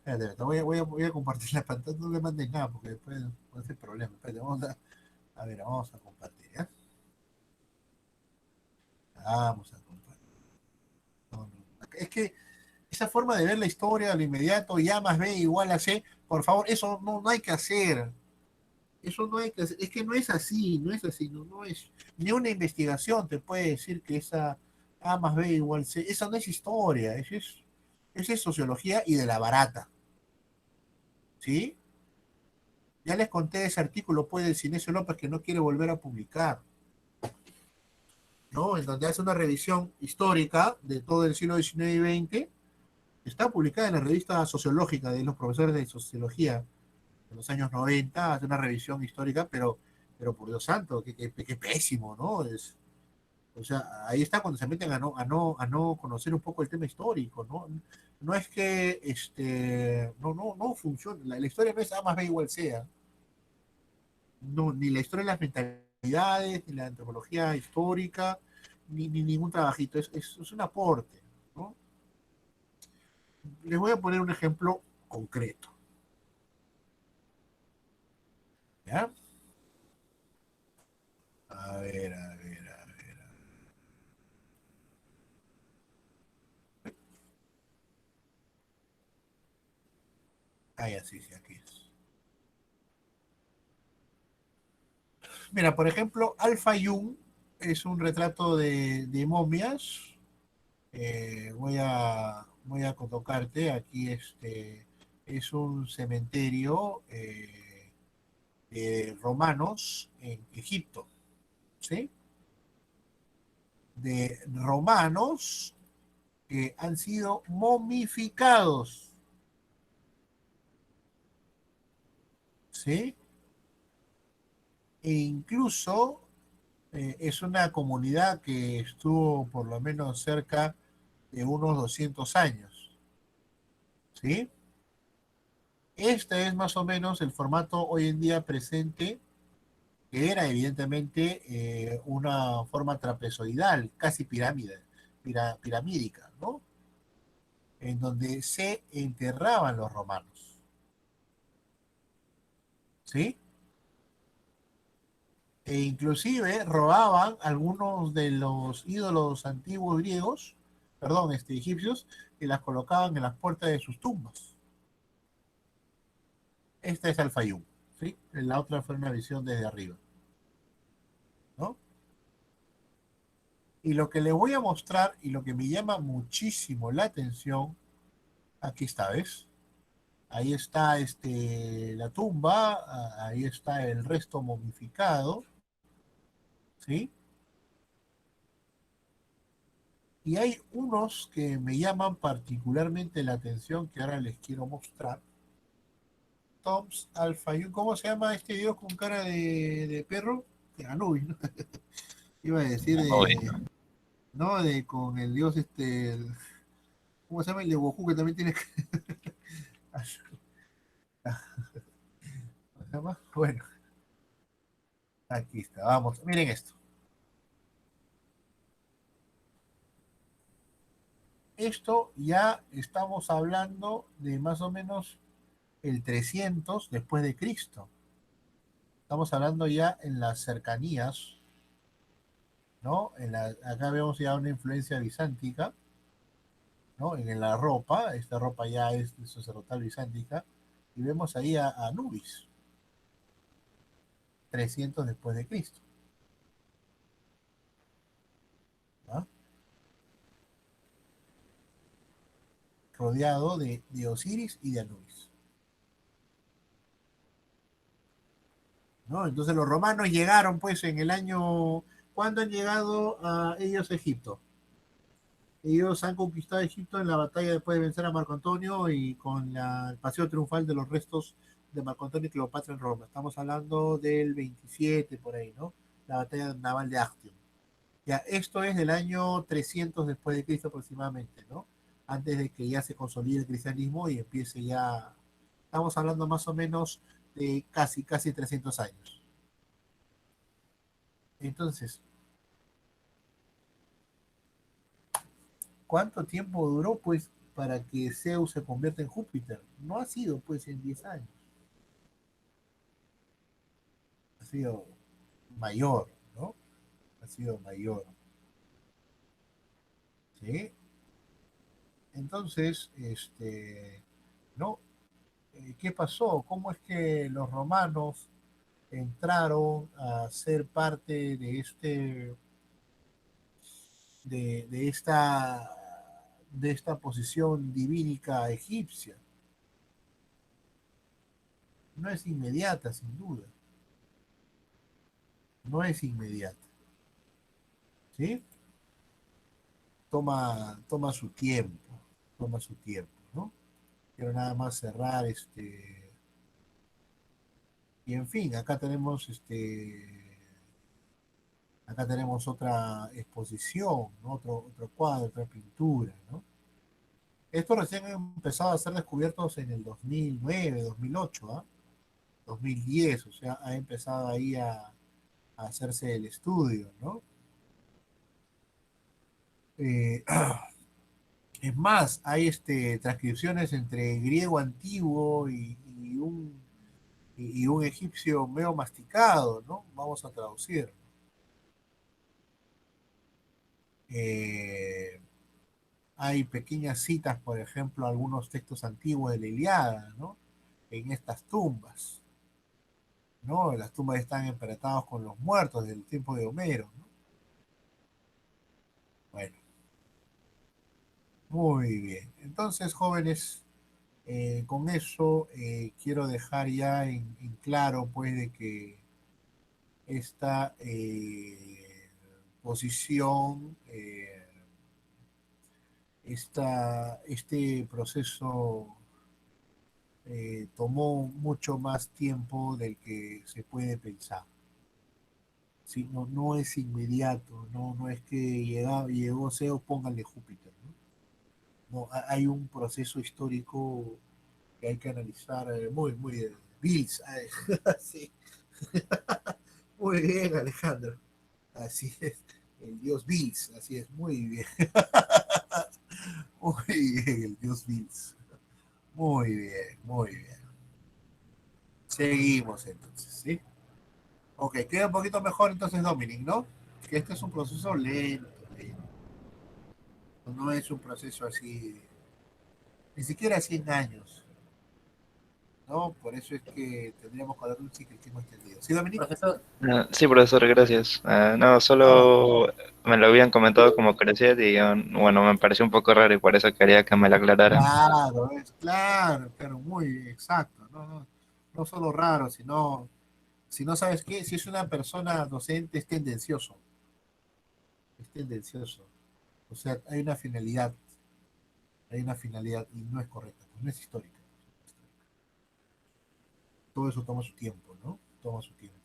Espérate, voy a compartir la pantalla. No le mandes nada, porque después puede ser problema. Espérate, vamos a compartir, ¿ya? Vamos a compartir. No. Es que esa forma de ver la historia de lo inmediato, y A más B igual a C, por favor, eso no hay que hacer. Eso no hay que hacer. Es que no es así, no es. Ni una investigación te puede decir que esa A más B igual C. Esa no es historia, es sociología y de la barata. ¿Sí? Ya les conté ese artículo, pues, de Cinesio López, que no quiere volver a publicar, ¿no? En donde hace una revisión histórica de todo el siglo XIX y XX. Está publicada en la revista sociológica de los profesores de sociología de los años 90, hace una revisión histórica, pero por Dios santo, qué pésimo, ¿no? O sea, ahí está cuando se meten a no conocer un poco el tema histórico, ¿no? No es que no funciona. La historia no es A más B igual sea. No, ni la historia de las mentalidades, ni la antropología histórica, ni ningún trabajito. Es un aporte, ¿no? Les voy a poner un ejemplo concreto. ¿Ya? A ver, a ver, a ver. Ah, ya, sí, aquí es. Mira, por ejemplo, Alpha Jung es un retrato de momias. Voy a colocarte aquí, es un cementerio romanos en Egipto, ¿sí? De romanos que han sido momificados, ¿sí? E incluso es una comunidad que estuvo por lo menos cerca de unos 200 años, ¿sí? Este es más o menos el formato hoy en día presente, que era evidentemente una forma trapezoidal, casi piramídica, ¿no? En donde se enterraban los romanos, ¿sí? E inclusive robaban algunos de los ídolos antiguos griegos, perdón, egipcios, y las colocaban en las puertas de sus tumbas. Esta es Al-Fayum, ¿sí? La otra fue una visión desde arriba, ¿no? Y lo que le voy a mostrar y lo que me llama muchísimo la atención, aquí está, ¿ves? Ahí está la tumba, ahí está el resto momificado, ¿sí? Y hay unos que me llaman particularmente la atención que ahora les quiero mostrar. Toms Al-Fayum, ¿cómo se llama este dios con cara de perro? De Anubis, ¿no? Iba a decir ¿no? Con el dios ¿cómo se llama? El de Goku que también tiene ¿cómo se llama? Bueno, aquí está, vamos, miren esto. Esto ya estamos hablando de más o menos el 300 después de Cristo. Estamos hablando ya en las cercanías, ¿no? Acá vemos ya una influencia bizántica, ¿no? En la ropa, esta ropa ya es de sacerdotal bizántica, y vemos ahí a Anubis, 300 después de Cristo, ¿no? Rodeado de Osiris y de Anubis, ¿no? Entonces los romanos llegaron pues en el año, ¿cuándo han llegado a ellos a Egipto? Ellos han conquistado Egipto en la batalla después de vencer a Marco Antonio y con el paseo triunfal de los restos de Marco Antonio y Cleopatra en Roma. Estamos hablando del 27 por ahí, ¿no? La batalla naval de Actium. Ya, esto es del año 300 después de Cristo aproximadamente, ¿no? Antes de que ya se consolide el cristianismo y empiece ya, estamos hablando más o menos de casi 300 años. Entonces, ¿cuánto tiempo duró, pues, para que Zeus se convierta en Júpiter? No ha sido, pues, en 10 años. Ha sido mayor, ¿no? Ha sido mayor. ¿Sí? Entonces, ¿no? ¿Qué pasó? ¿Cómo es que los romanos entraron a ser parte de de esta posición divínica egipcia? No es inmediata, sin duda. No es inmediata. ¿Sí? Toma su tiempo. Toma su tiempo, ¿no? Quiero nada más cerrar y en fin, acá tenemos otra exposición, ¿no? Otro cuadro, otra pintura, ¿no? Estos recién han empezado a ser descubiertos en el 2009, 2008, ¿ah? 2010, o sea, ha empezado ahí a hacerse el estudio, ¿no? Eh, es más, hay transcripciones entre griego antiguo y un egipcio medio masticado, ¿no? Vamos a traducir. Hay pequeñas citas, por ejemplo, algunos textos antiguos de la Ilíada, ¿no? En estas tumbas, ¿no? Las tumbas están emparentadas con los muertos del tiempo de Homero, ¿no? Bueno, muy bien. Entonces, jóvenes, Con eso quiero dejar ya en claro, pues, de que esta posición, este proceso tomó mucho más tiempo del que se puede pensar. Sí, no, no es inmediato, no es que llegó Zeus, pónganle Júpiter, ¿no? No, hay un proceso histórico que hay que analizar muy bien. Bills, sí. Muy bien, Alejandro. Así es. El dios Bills, así es, muy bien. Muy bien, el dios Bills. Muy bien, muy bien. Seguimos entonces, ¿sí? Ok, queda un poquito mejor entonces Dominic, ¿no? Que este es un proceso lento, lento. No es un proceso así, ni siquiera 100 años, ¿no? Por eso es que tendríamos que hablar de un ciclismo extendido. ¿Sí, Dominic? Profesor, Sí, profesor, gracias. No, Ah, solo me lo habían comentado como curiosidad y bueno, me pareció un poco raro y por eso quería que me lo aclararan. claro, claro, muy exacto. No solo raro, sino, si no sabes qué, si es una persona docente es tendencioso, es tendencioso. O sea, hay una finalidad y no es correcta, pues, no es histórica. Todo eso toma su tiempo, ¿no? Toma su tiempo.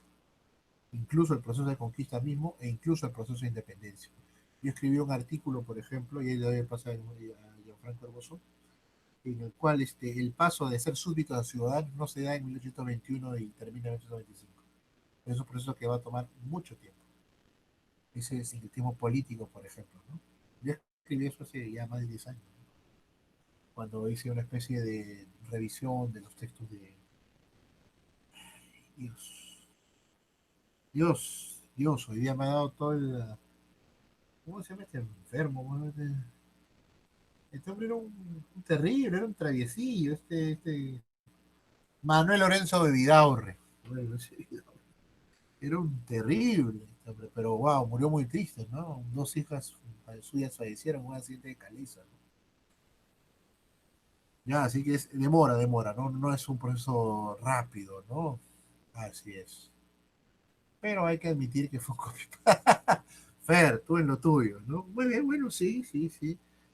Incluso el proceso de conquista mismo e incluso el proceso de independencia. Yo escribí un artículo, por ejemplo, y ahí le doy el paso a Gianfranco Herboso, en el cual el paso de ser súbdito a ciudadano no se da en 1821 y termina en 1825. Es un proceso que va a tomar mucho tiempo. Ese sincretismo político, por ejemplo, ¿no? Yo escribí eso hace ya más de 10 años, ¿no? Cuando hice una especie de revisión de los textos de Dios. Dios, hoy día me ha dado todo el... ¿Cómo se llama este enfermo? ¿Cómo se llama este hombre era un terrible, era un traviesillo, Manuel Lorenzo de Vidaurre. Bueno, sí, era un terrible, pero wow, murió muy triste, ¿no? Dos hijas suyas fallecieron en un accidente de caliza, ¿no? Ya, así que demora, ¿no? No es un proceso rápido, ¿no? Así es. Pero hay que admitir que fue un copy. Fer, tú en lo tuyo, ¿no? Muy bien, bueno, sí.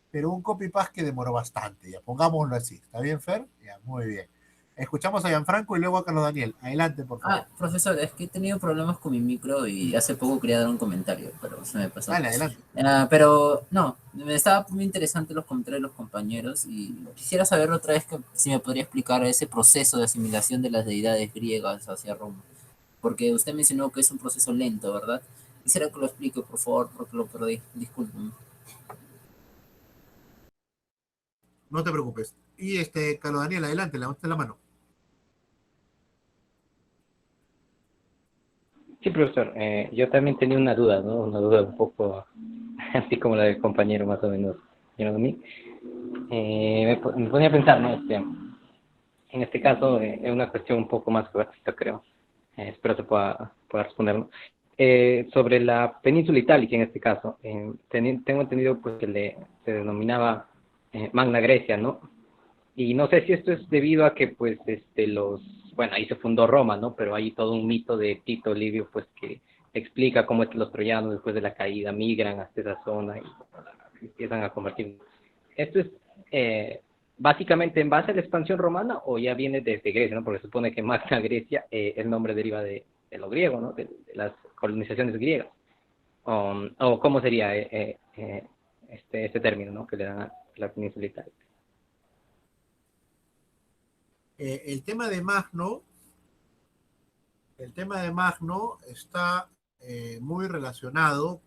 Pero un copy-paste que demoró bastante, ya, pongámoslo así. ¿Está bien, Fer? Ya, muy bien. Escuchamos a Gianfranco y luego a Carlos Daniel. Adelante, por favor. profesor, es que he tenido problemas con mi micro y hace poco quería dar un comentario, pero se me pasó. Dale, adelante. Pero no, me estaba muy interesante los comentarios de los compañeros y quisiera saber otra vez si me podría explicar ese proceso de asimilación de las deidades griegas hacia Roma, porque usted mencionó que es un proceso lento, ¿verdad? Quisiera que lo explique, por favor, porque lo perdí. Disculpen. No te preocupes. Y Carlos Daniel, adelante, levanta la mano. Sí, profesor. Yo también tenía una duda, ¿no? Una duda un poco así como la del compañero, más o menos, señor Domínguez. Me ponía a pensar, ¿no? En este caso, es una cuestión un poco más geográfica, creo. Espero se pueda responder, ¿no? Sobre la península itálica, en este caso, tengo entendido pues que se denominaba Magna Grecia, ¿no? Y no sé si esto es debido a que, pues, bueno, ahí se fundó Roma, ¿no? Pero hay todo un mito de Tito Livio, pues, que explica cómo es que los troyanos, después de la caída, migran hasta esa zona y empiezan a convertir. ¿Esto es básicamente en base a la expansión romana o ya viene desde Grecia, ¿no? Porque se supone que Magna Grecia, el nombre deriva de lo griego, ¿no? De las colonizaciones griegas. O cómo sería este término, ¿no? Que le dan a la península itálica. El tema de Magno, está muy relacionado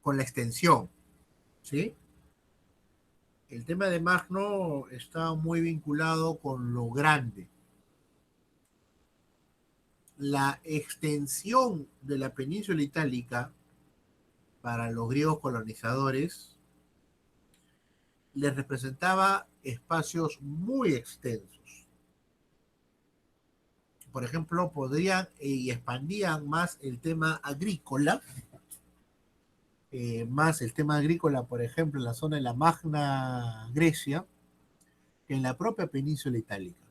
con la extensión, ¿sí? El tema de Magno está muy vinculado con lo grande. La extensión de la península itálica para los griegos colonizadores les representaba espacios muy extensos. Por ejemplo, podrían y expandían más el tema agrícola más el tema agrícola, por ejemplo, en la zona de la Magna Grecia, que en la propia península itálica.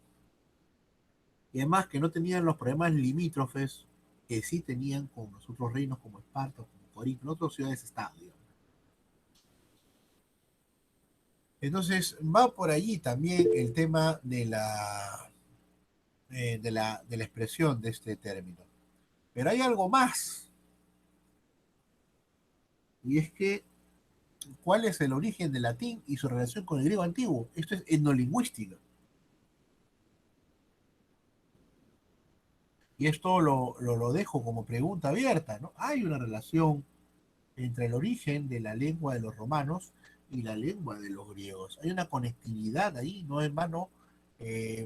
Y además que no tenían los problemas limítrofes que sí tenían con los otros reinos como Esparta, como Corinto, otras ciudades-estado, digamos. Entonces va por allí también el tema de la expresión de este término. Pero hay algo más, y es que ¿cuál es el origen del latín y su relación con el griego antiguo? Esto es etnolingüística. Y esto lo dejo como pregunta abierta, ¿no? Hay una relación entre el origen de la lengua de los romanos y la lengua de los griegos. Hay una conectividad ahí, no en vano.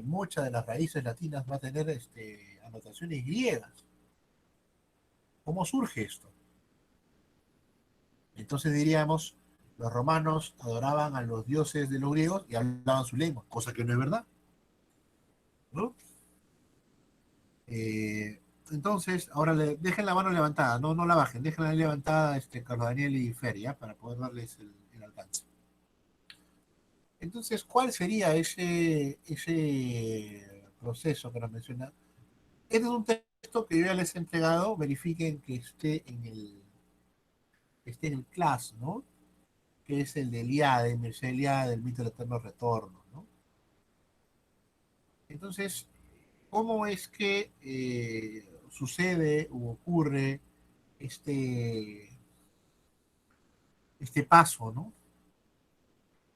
Muchas de las raíces latinas va a tener anotaciones griegas. ¿Cómo surge esto? Entonces diríamos, los romanos adoraban a los dioses de los griegos y hablaban su lengua, cosa que no es verdad, ¿no? Entonces, ahora dejen la mano levantada, no la bajen, déjenla levantada, Carlos Daniel y Fer, ¿ya? Para poder darles el alcance. Entonces, ¿cuál sería ese proceso que nos menciona? Este es un texto que yo ya les he entregado, verifiquen que esté en el class, ¿no? Que es el de Eliade, Mircea Eliade, del mito del eterno retorno, ¿no? Entonces, ¿cómo es que sucede o ocurre este paso, ¿no?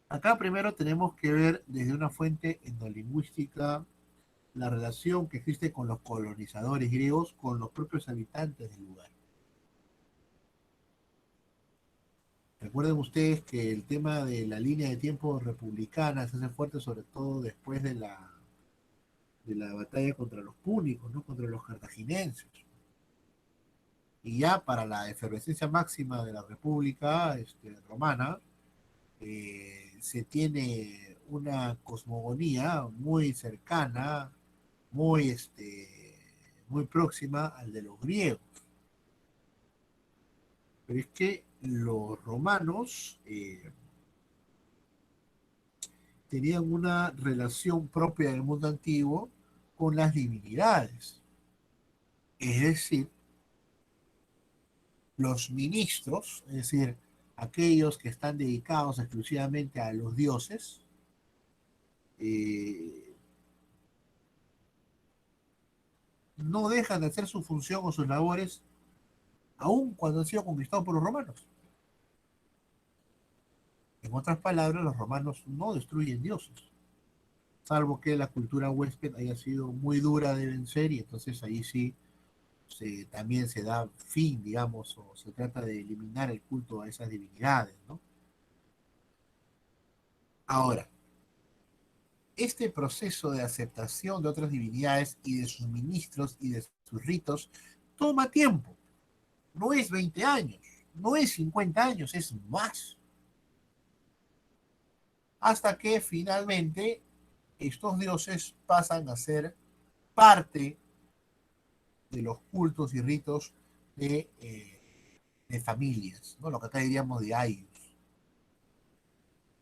Acá primero tenemos que ver desde una fuente etnolingüística la relación que existe con los colonizadores griegos, con los propios habitantes del lugar. Recuerden ustedes que el tema de la línea de tiempo republicana se hace fuerte sobre todo después de la batalla contra los púnicos, ¿no? Contra los cartagineses. Y ya para la efervescencia máxima de la República Romana, se tiene una cosmogonía muy cercana, muy próxima al de los griegos. Pero es que los romanos tenían una relación propia del mundo antiguo con las divinidades. Es decir, los ministros, es decir, aquellos que están dedicados exclusivamente a los dioses, no dejan de hacer su función o sus labores aun cuando han sido conquistados por los romanos. En otras palabras, los romanos no destruyen dioses, salvo que la cultura huésped haya sido muy dura de vencer y entonces ahí sí también se da fin, digamos, o se trata de eliminar el culto a esas divinidades, ¿no? Ahora, este proceso de aceptación de otras divinidades y de sus ministros y de sus ritos toma tiempo. No es 20 años, no es 50 años, es más. Hasta que finalmente estos dioses pasan a ser parte de los cultos y ritos de familias, ¿no? Lo que acá diríamos de ayllus.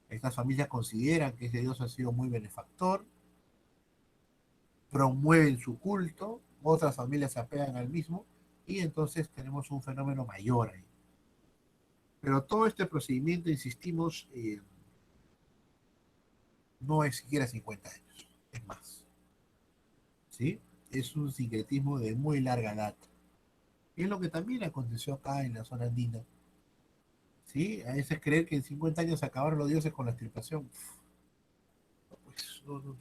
Estas familias consideran que ese dios ha sido muy benefactor, promueven su culto, otras familias se apegan al mismo, y entonces tenemos un fenómeno mayor ahí. Pero todo este procedimiento, insistimos, no es siquiera 50 años, es más. ¿Sí? Es un sincretismo de muy larga data. Y es lo que también aconteció acá en la zona andina. ¿Sí? A veces creer que en 50 años se acabaron los dioses con la extirpación. Pues, no.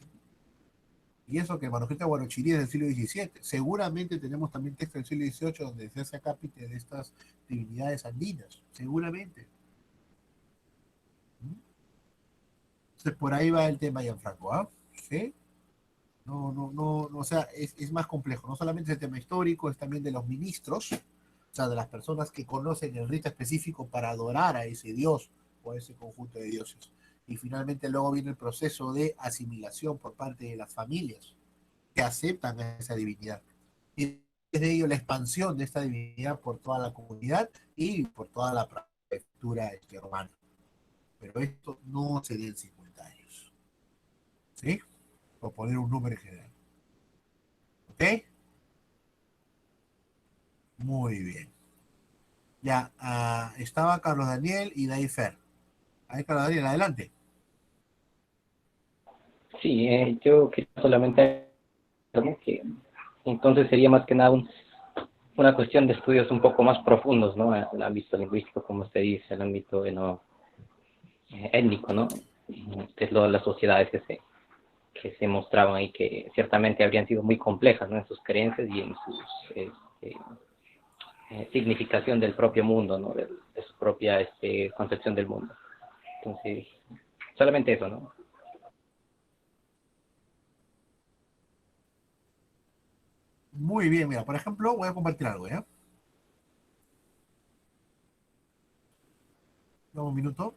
Y eso que manuscrito de Guarochirí es del siglo XVII. Seguramente tenemos también textos del siglo XVIII donde se hace acápite de estas divinidades andinas. Seguramente. Entonces por ahí va el tema, Gianfranco, ¿ah? ¿Sí? No, o sea, es más complejo. No solamente es el tema histórico, es también de los ministros, o sea, de las personas que conocen el rito específico para adorar a ese dios o a ese conjunto de dioses. Y finalmente luego viene el proceso de asimilación por parte de las familias que aceptan a esa divinidad. Y desde ello la expansión de esta divinidad por toda la comunidad y por toda la prefectura romana. Pero esto no sería en 50 años. ¿Sí? Por poner un número en general. ¿Ok? Muy bien. Ya, estaba Carlos Daniel y Daifer. Ahí, Carlos Daniel, adelante. Sí, yo quería solamente ¿no? que entonces sería más que nada una cuestión de estudios un poco más profundos, ¿no? En el ámbito lingüístico, como usted dice, el ámbito étnico, ¿no? Que es lo de las sociedades que se mostraban y que ciertamente habrían sido muy complejas, ¿no? En sus creencias y en sus significación del propio mundo, ¿no? De su propia concepción del mundo. Entonces, solamente eso, ¿no? Muy bien, mira, por ejemplo, voy a compartir algo, ¿ya? Dame un minuto.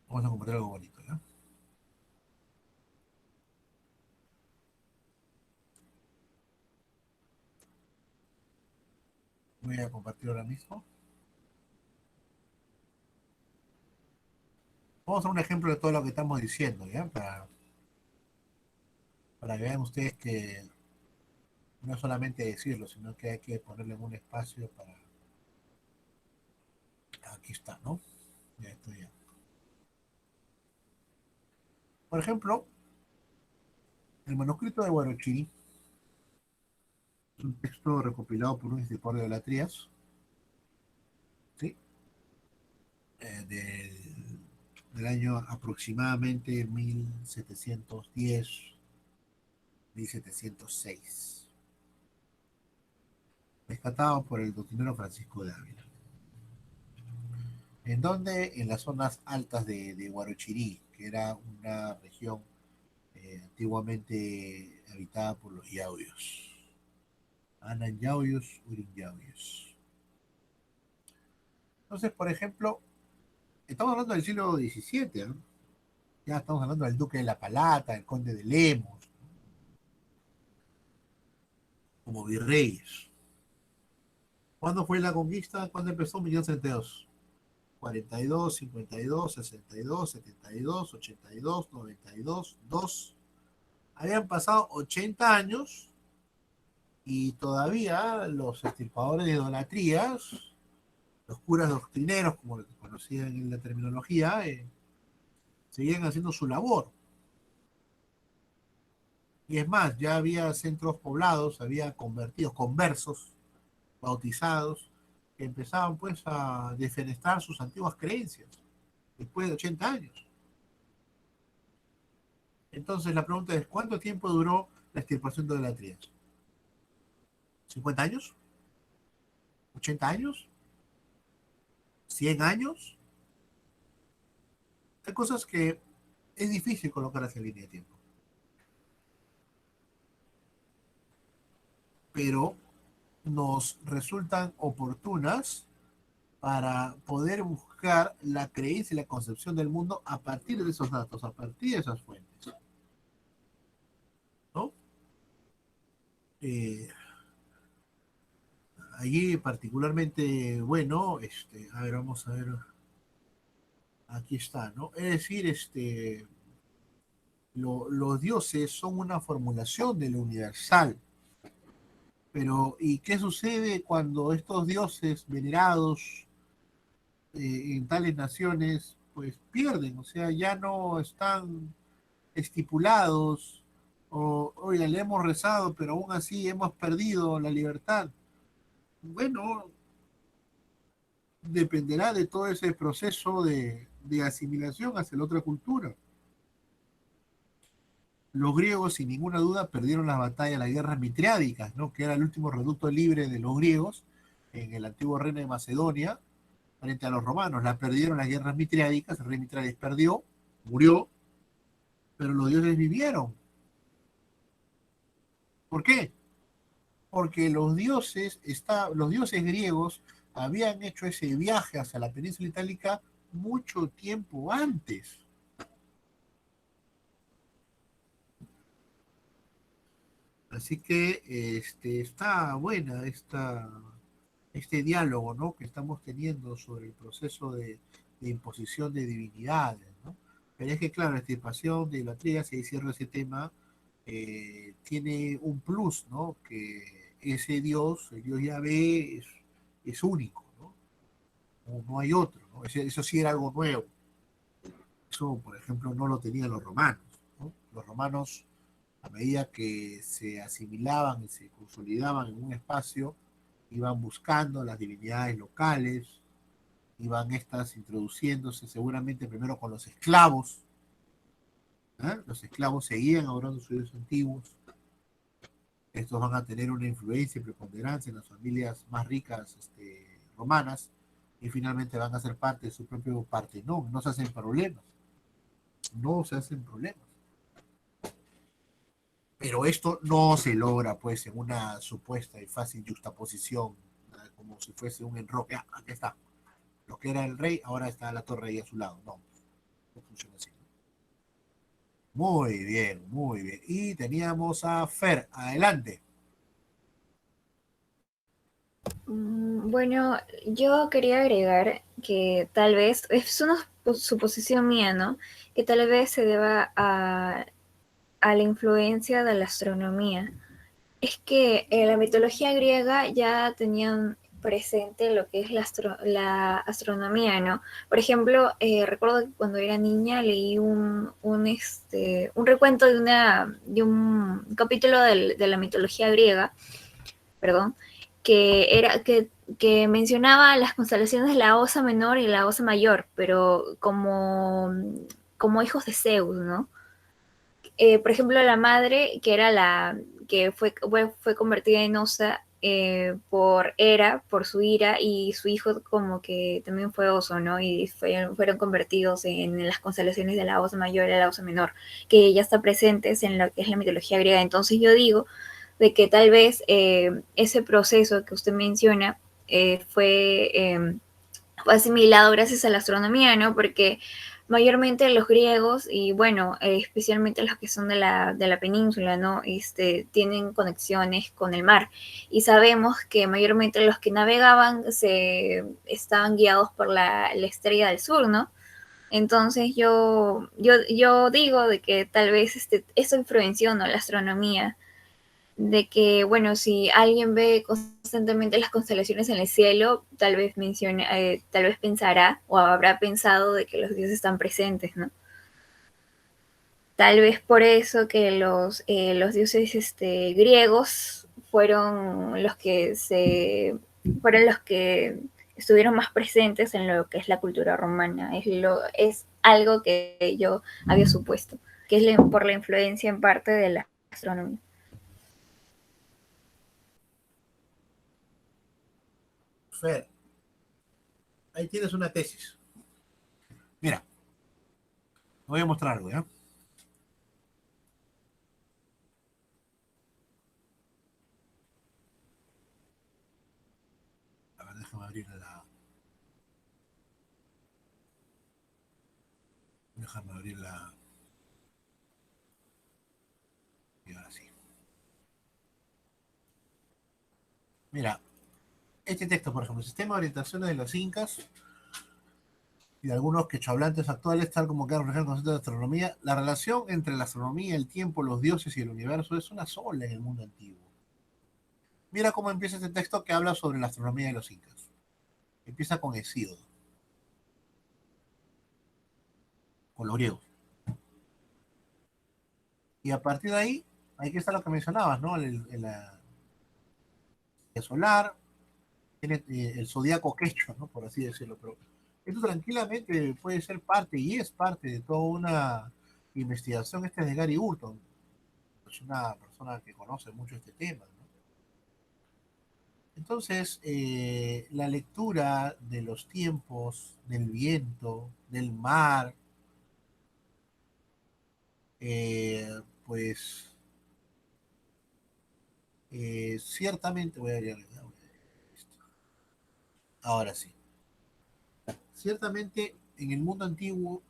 Vamos a compartir algo bonito, ¿ya? Voy a compartir ahora mismo. Vamos a hacer un ejemplo de todo lo que estamos diciendo, ¿ya? Para que vean ustedes que no es solamente decirlo, sino que hay que ponerle un espacio para... Aquí está, ¿no? Ya estoy ya. Por ejemplo, el manuscrito de Huarochirí es un texto recopilado por un escritor de Olatrías, ¿sí? Del año aproximadamente 1710, 1706, rescatado por el doctrinero Francisco de Ávila. ¿En donde? En las zonas altas de Huarochirí, que era una región antiguamente habitada por los yauyos. Anan yauyos, Urin yauyos. Entonces, por ejemplo, estamos hablando del siglo XVII, ¿no? Ya estamos hablando del duque de La Palata, el conde de Lemos, como virreyes. ¿Cuándo fue la conquista? ¿Cuándo empezó? 1972. 42, 52, 62, 72, 82, 92, 2. Habían pasado 80 años y todavía los extirpadores de idolatrías, los curas doctrineros, como lo conocían en la terminología, seguían haciendo su labor. Y es más, ya había centros poblados, había convertidos, conversos, bautizados, que empezaban pues a defenestrar sus antiguas creencias, después de 80 años. Entonces la pregunta es, ¿cuánto tiempo duró la extirpación de idolatrías? ¿50 años? ¿80 años? ¿100 años? Hay cosas que es difícil colocar hacia línea de tiempo. Pero nos resultan oportunas para poder buscar la creencia y la concepción del mundo a partir de esos datos, a partir de esas fuentes. ¿No? Allí particularmente, bueno, a ver, vamos a ver, aquí está, ¿no? Es decir, los dioses son una formulación de lo universal. Pero, ¿y qué sucede cuando estos dioses venerados en tales naciones, pues pierden? O sea, ya no están estipulados, o, oye, le hemos rezado, pero aún así hemos perdido la libertad. Bueno, dependerá de todo ese proceso de asimilación hacia la otra cultura. Los griegos, sin ninguna duda, perdieron la batalla, las guerras mitriádicas, ¿no? Que era el último reducto libre de los griegos en el antiguo reino de Macedonia frente a los romanos. La perdieron las guerras mitriádicas, el rey Mitriades perdió, murió, pero los dioses vivieron. ¿Por qué? Porque los dioses griegos habían hecho ese viaje hacia la península itálica mucho tiempo antes. Así que está buena este diálogo, ¿no?, que estamos teniendo sobre el proceso de imposición de divinidades, ¿no? Pero es que, claro, la extirpación de idolatría, si ahí cierro ese tema, tiene un plus, ¿no? Que ese Dios, el Dios Yahvé, es único, ¿no? No hay otro, ¿no? Eso sí era algo nuevo. Eso, por ejemplo, no lo tenían los romanos, ¿no? Los romanos, a medida que se asimilaban y se consolidaban en un espacio, iban buscando las divinidades locales, iban estas introduciéndose seguramente primero con los esclavos. Los esclavos seguían adorando sus dioses antiguos. Estos van a tener una influencia y preponderancia en las familias más ricas romanas, y finalmente van a ser parte de su propio Partenón. No se hacen problemas. No se hacen problemas. Pero esto no se logra, pues, en una supuesta y fácil juxtaposición, como si fuese un enroque. Aquí está. Lo que era el rey, ahora está la torre ahí a su lado. No, no funciona así. Muy bien, muy bien. Y teníamos a Fer. Adelante. Bueno, yo quería agregar que tal vez, es una suposición mía, ¿no? Que tal vez se deba a la influencia de la astronomía. Es que en la mitología griega ya tenían presente lo que es la astronomía, ¿no? Por ejemplo, recuerdo que cuando era niña leí un recuento de un capítulo de la mitología griega, perdón, que mencionaba las constelaciones de la Osa Menor y la Osa Mayor, pero como hijos de Zeus, ¿no? Por ejemplo, la madre, que era que fue convertida en Osa por Hera, por su ira, y su hijo como que también fue oso, ¿no? Y fueron convertidos en las constelaciones de la Osa Mayor y la Osa Menor, que ya están presentes en lo que es la mitología griega. Entonces yo digo de que tal vez ese proceso que usted menciona fue asimilado gracias a la astronomía, ¿no? Porque mayormente los griegos y bueno, especialmente los que son de la península, ¿no? Tienen conexiones con el mar, y sabemos que mayormente los que navegaban estaban guiados por la estrella del sur, ¿no? Entonces yo digo de que tal vez eso influenció, ¿no?, la astronomía, de que, bueno, si alguien ve constantemente las constelaciones en el cielo, tal vez pensará o habrá pensado de que los dioses están presentes, ¿no? Tal vez por eso que los dioses griegos fueron los que estuvieron más presentes en lo que es la cultura romana. Es algo que yo había supuesto, que es por la influencia en parte de la astronomía. Fer, ahí tienes una tesis. Mira, voy a mostrar algo, ¿ya? A ver, déjame abrir la... Déjame abrir la... Y ahora sí. Mira, este texto, por ejemplo, el sistema de orientaciones de los incas y de algunos quechohablantes actuales, tal como queda reflejado en el concepto de astronomía, la relación entre la astronomía, el tiempo, los dioses y el universo es una sola en el mundo antiguo. Mira cómo empieza este texto que habla sobre la astronomía de los incas. Empieza con Hesíodo, con los griegos. Y a partir de ahí, aquí está lo que mencionabas, ¿no? El solar, tiene el zodiaco quechua, ¿no?, por así decirlo, pero esto tranquilamente puede ser parte y es parte de toda una investigación. Este es de Gary Burton, es una persona que conoce mucho este tema, ¿no? Entonces, la lectura de los tiempos, del viento, del mar, pues ciertamente, voy a leer esto. Ahora sí. Ciertamente, en el mundo antiguo,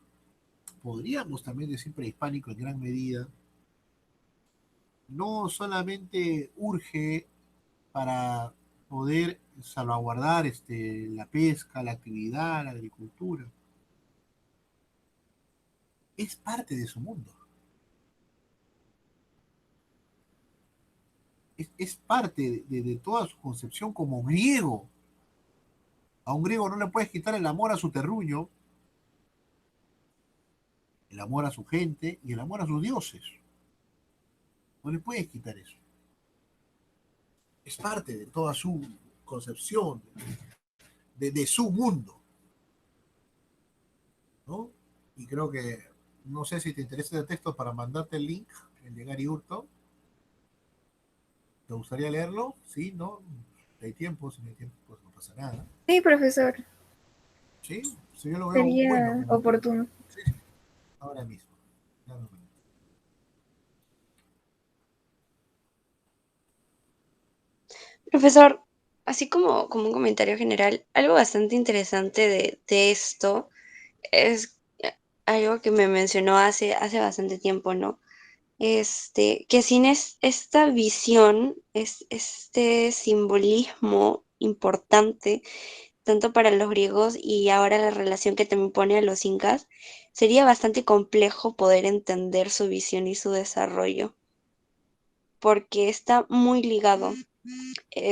podríamos también decir prehispánico en gran medida, no solamente urge para poder salvaguardar la pesca, la actividad, la agricultura. Es parte de su mundo. Es parte de toda su concepción como griego. A un griego no le puedes quitar el amor a su terruño, el amor a su gente y el amor a sus dioses. No le puedes quitar eso. Es parte de toda su concepción, de su mundo, ¿no? Y creo que, no sé si te interesa el texto para mandarte el link, el de Gary Hurto. ¿Te gustaría leerlo? ¿Sí? ¿No? ¿Hay tiempo? Si no hay tiempo, pues no pasa nada. Sí, profesor, ¿Sí? Si yo lo veo sería bueno. oportuno. Sí, ahora mismo. Dame un minuto. Profesor, así como un comentario general, algo bastante interesante de esto es algo que me mencionó hace bastante tiempo, ¿no? Que sin esta visión, este simbolismo importante, tanto para los griegos y ahora la relación que también pone a los incas, sería bastante complejo poder entender su visión y su desarrollo, porque está muy ligado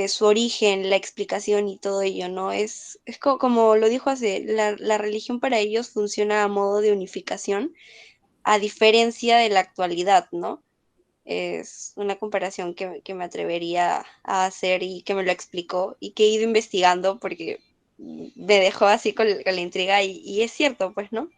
su origen, la explicación y todo ello, ¿no? Como lo dijo hace, la religión para ellos funciona a modo de unificación, a diferencia de la actualidad, ¿no? Es una comparación que me atrevería a hacer y que me lo explicó y que he ido investigando porque me dejó así con la intriga y es cierto, pues, ¿no?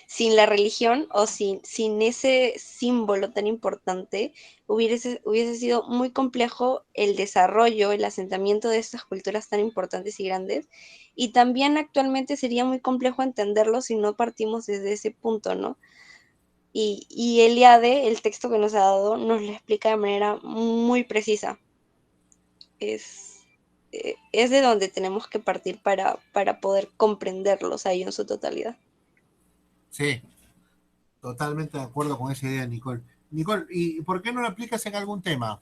Sin la religión o sin ese símbolo tan importante, hubiese sido muy complejo el desarrollo, el asentamiento de estas culturas tan importantes y grandes. Y también actualmente sería muy complejo entenderlo si no partimos desde ese punto, ¿no? Y Eliade, el texto que nos ha dado, nos lo explica de manera muy precisa. Es de donde tenemos que partir para poder comprenderlos ahí en su totalidad. Sí, totalmente de acuerdo con esa idea, Nicole. Nicole, ¿y por qué no lo aplicas en algún tema?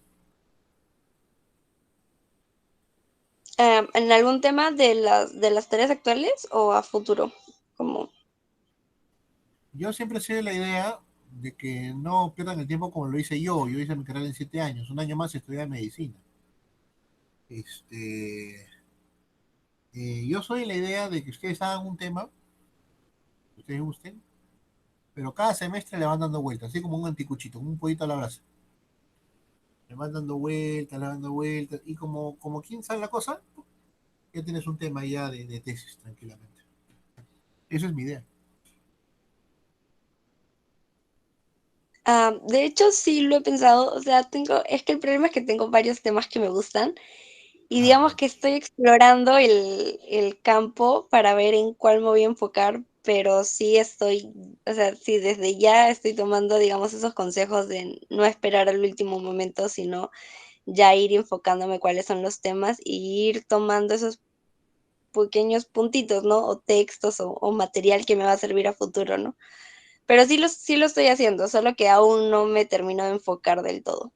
¿En algún tema de las tareas actuales o a futuro? Como, Yo siempre he sido de la idea de que no pierdan el tiempo como lo hice yo. Yo hice mi carrera en 7 años, un año más estudié medicina. Este, yo soy de la idea de que ustedes hagan un tema, que ustedes gusten, pero cada semestre le van dando vueltas, así como un anticuchito, como un pollito a la brasa. Le van dando vueltas, y como quién sabe la cosa, ya tienes un tema ya de tesis, tranquilamente. Esa es mi idea. de hecho, sí lo he pensado, o sea, es que el problema es que tengo varios temas que me gustan y digamos Ya. que estoy explorando el campo para ver en cuál me voy a enfocar, pero sí o sea, sí desde ya estoy tomando, digamos, esos consejos de no esperar al último momento, sino ya ir enfocándome cuáles son los temas y ir tomando esos pequeños puntitos, ¿no? O textos o material que me va a servir a futuro, ¿no? Pero sí lo estoy haciendo, solo que aún no me termino de enfocar del todo.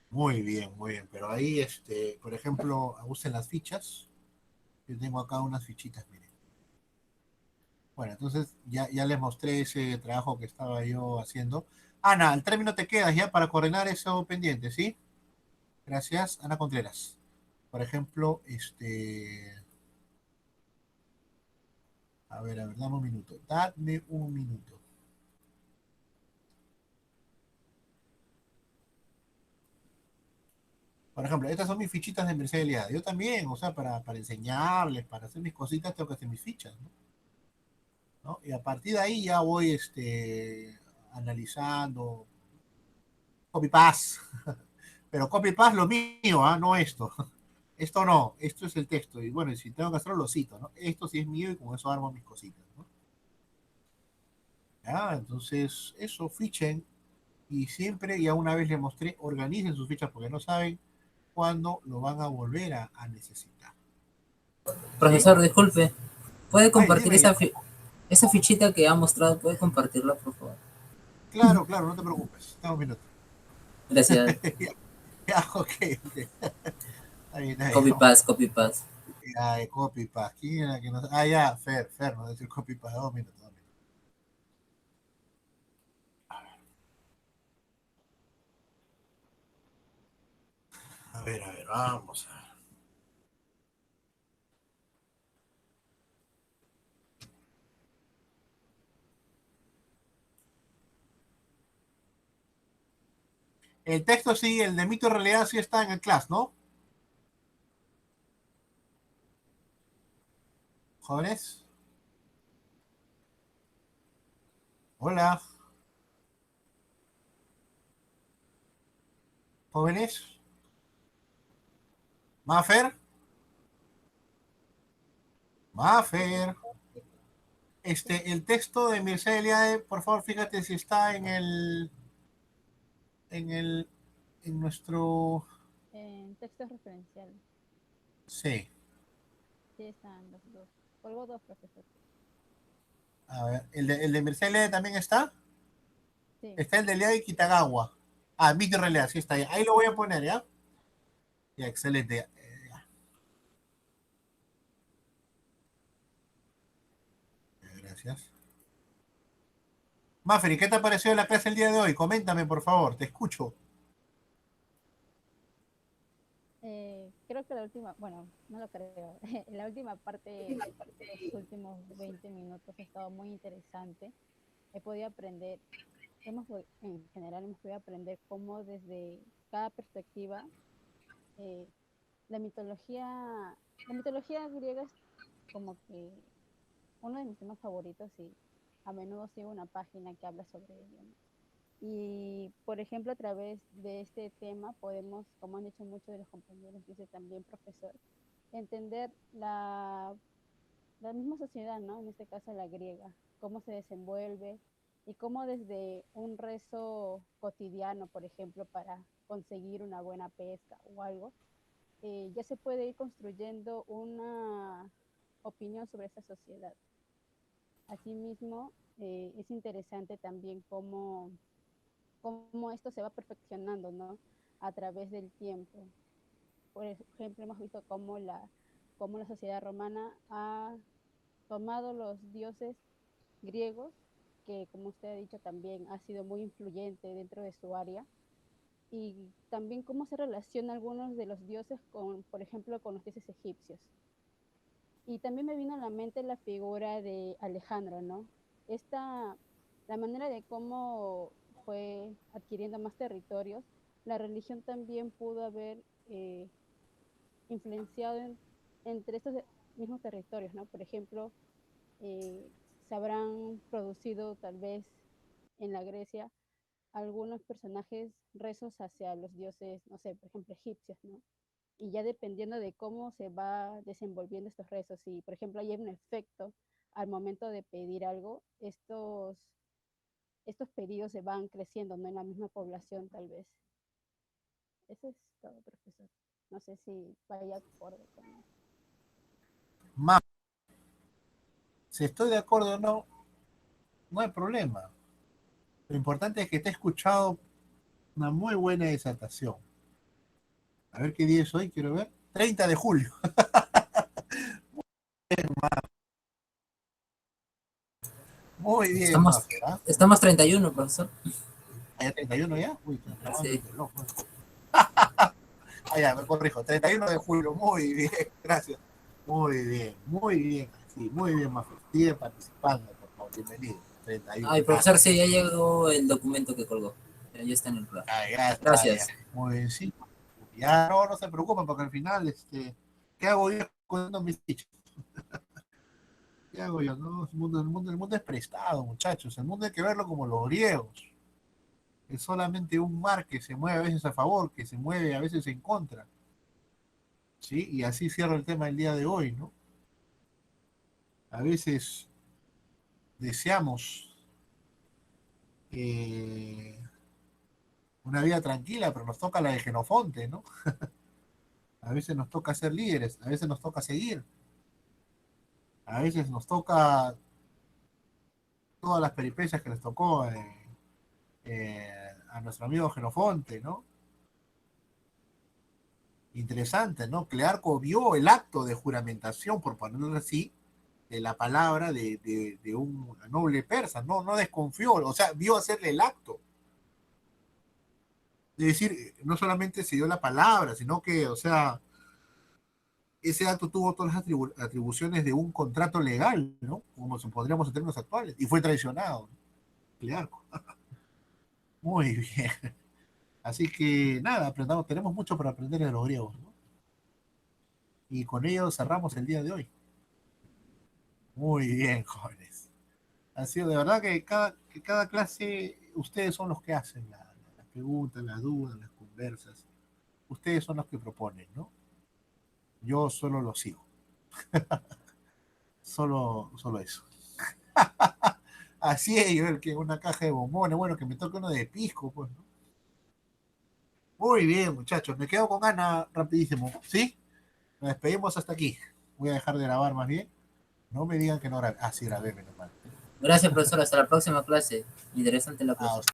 Muy bien, muy bien. Pero ahí, por ejemplo, usen las fichas. Yo tengo acá unas fichitas, miren. Bueno, entonces ya les mostré ese trabajo que estaba yo haciendo. Ana, al término te quedas ya para coordinar eso pendiente, ¿sí? Gracias, Ana Contreras. Por ejemplo, a ver, dame un minuto. Dame un minuto. Por ejemplo, estas son mis fichitas de Mercedes Eliade. Yo también, o sea, para enseñarles, para hacer mis cositas, tengo que hacer mis fichas, ¿no? ¿No? Y a partir de ahí ya voy analizando copy paste. Pero copy paste lo mío, ¿ah? No esto. Esto no, esto es el texto. Y bueno, y si tengo que hacerlo, lo cito, ¿no? Esto sí es mío y con eso armo mis cositas, ¿no? ¿Ya? Entonces, eso, fichen. Y siempre, ya una vez les mostré, organicen sus fichas porque no saben cuándo lo van a volver a necesitar. ¿Sí? Profesor, disculpe, ¿puede Ay, compartir dime, esa fichita que ha mostrado? ¿Puede compartirla, por favor? claro, claro, no te preocupes. Dame un minuto. Gracias. Ya, ok. Ahí, Copy paste, copy paste. ya, copy paste. ¿Quién era que no? Ah, ya, Fer, no decir copy paste. 2 minutos. A ver, vamos a ver. El texto sí, el de mito y realidad sí está en el class, ¿no? Jóvenes. Hola. Jóvenes. Mafer. Mafer. El texto de Mircea Eliade, por favor, fíjate si está en nuestro, En textos referenciales. sí. Sí, están los dos. Colgo dos, profesor. A ver, el de Mircea Eliade también está. Sí. Está el de Eliade y Kitagawa. Ah, mito y realidad, sí está ahí. Ahí lo voy a poner, ¿ya? Ya, excelente. Gracias. Maferi, ¿qué te ha parecido la clase el día de hoy? Coméntame, por favor, te escucho. Creo que la última, bueno, no lo creo, la última parte, los últimos 20 minutos ha estado muy interesante. He podido aprender, en general hemos podido aprender cómo desde cada perspectiva eh, la mitología griega es como que uno de mis temas favoritos y a menudo sigo una página que habla sobre ello, ¿no? Y, por ejemplo, a través de este tema podemos, como han dicho muchos de los compañeros, dice también profesor, entender la misma sociedad, ¿no? En este caso la griega, cómo se desenvuelve y cómo desde un rezo cotidiano, por ejemplo, para conseguir una buena pesca o algo, ya se puede ir construyendo una opinión sobre esa sociedad. Asimismo, es interesante también cómo esto se va perfeccionando, ¿no? A través del tiempo. Por ejemplo, hemos visto cómo la sociedad romana ha tomado los dioses griegos, que como usted ha dicho también ha sido muy influyente dentro de su área, y también cómo se relacionan algunos de los dioses con, por ejemplo, con los dioses egipcios. Y también me vino a la mente la figura de Alejandro, ¿no? La manera de cómo fue adquiriendo más territorios, la religión también pudo haber influenciado entre estos mismos territorios, ¿no? Por ejemplo, se habrán producido tal vez en la Grecia algunos personajes rezos hacia los dioses, no sé, por ejemplo, egipcios, ¿no? Y ya dependiendo de cómo se va desenvolviendo estos rezos, si por ejemplo hay un efecto al momento de pedir algo, estos pedidos se van creciendo, ¿no? En la misma población tal vez. Eso es todo, profesor. No sé si vaya acorde con eso. Si estoy de acuerdo o no, no hay problema. Lo importante es que te he escuchado una muy buena disertación. A ver qué día es hoy, quiero ver. 30 de julio. Muy bien, Estamos, Maffer, ¿eh? estamos 31, profesor. ¿Hay 31 ya? Uy, Sí. Ah, ya, me corrijo. 31 de julio. Muy bien, gracias. Muy bien. Sí, muy bien, Maffer. Sigue participando, por favor. Bienvenido. 31. Ay, profesor, sí, ya llegó el documento que colgó. Ya está en el plan. Ah, ya está, Gracias. ya. Muy bien, sí. Ya no se preocupen porque al final, ¿qué hago yo con mis fichas? ¿Qué hago yo? No, el mundo es prestado, muchachos. El mundo hay que verlo como los griegos. Es solamente un mar que se mueve a veces a favor, que se mueve a veces en contra. ¿Sí? Y así cierra el tema del día de hoy, ¿no? A veces deseamos una vida tranquila, pero nos toca la de Genofonte, ¿no? A veces nos toca ser líderes, a veces nos toca seguir, a veces nos toca todas las peripecias que les tocó a nuestro amigo Genofonte, ¿no? Interesante, ¿no? Clearco vio el acto de juramentación, por ponerlo así, de la palabra de un noble persa, no desconfió, o sea, vio hacerle el acto. Es decir, no solamente se dio la palabra, sino que, o sea, ese acto tuvo todas las atribuciones de un contrato legal, ¿no? Como supondríamos en términos actuales, y fue traicionado. Clearco. Muy bien. Así que nada, aprendamos, tenemos mucho para aprender de los griegos, ¿no? Y con ello cerramos el día de hoy. Muy bien, jóvenes. Ha sido de verdad que cada clase, ustedes son los que hacen las preguntas, las dudas, las conversas. Ustedes son los que proponen, ¿no? Yo solo lo sigo. solo eso. Así es, yo el que una caja de bombones, bueno, que me toque uno de pisco, pues, ¿no? Muy bien, muchachos, me quedo con Ana rapidísimo, ¿sí? Nos despedimos hasta aquí. Voy a dejar de grabar más bien. No me digan que no grabé. Ah, sí, grabé, menos mal. Gracias, profesor. Hasta la próxima clase. Interesante la clase.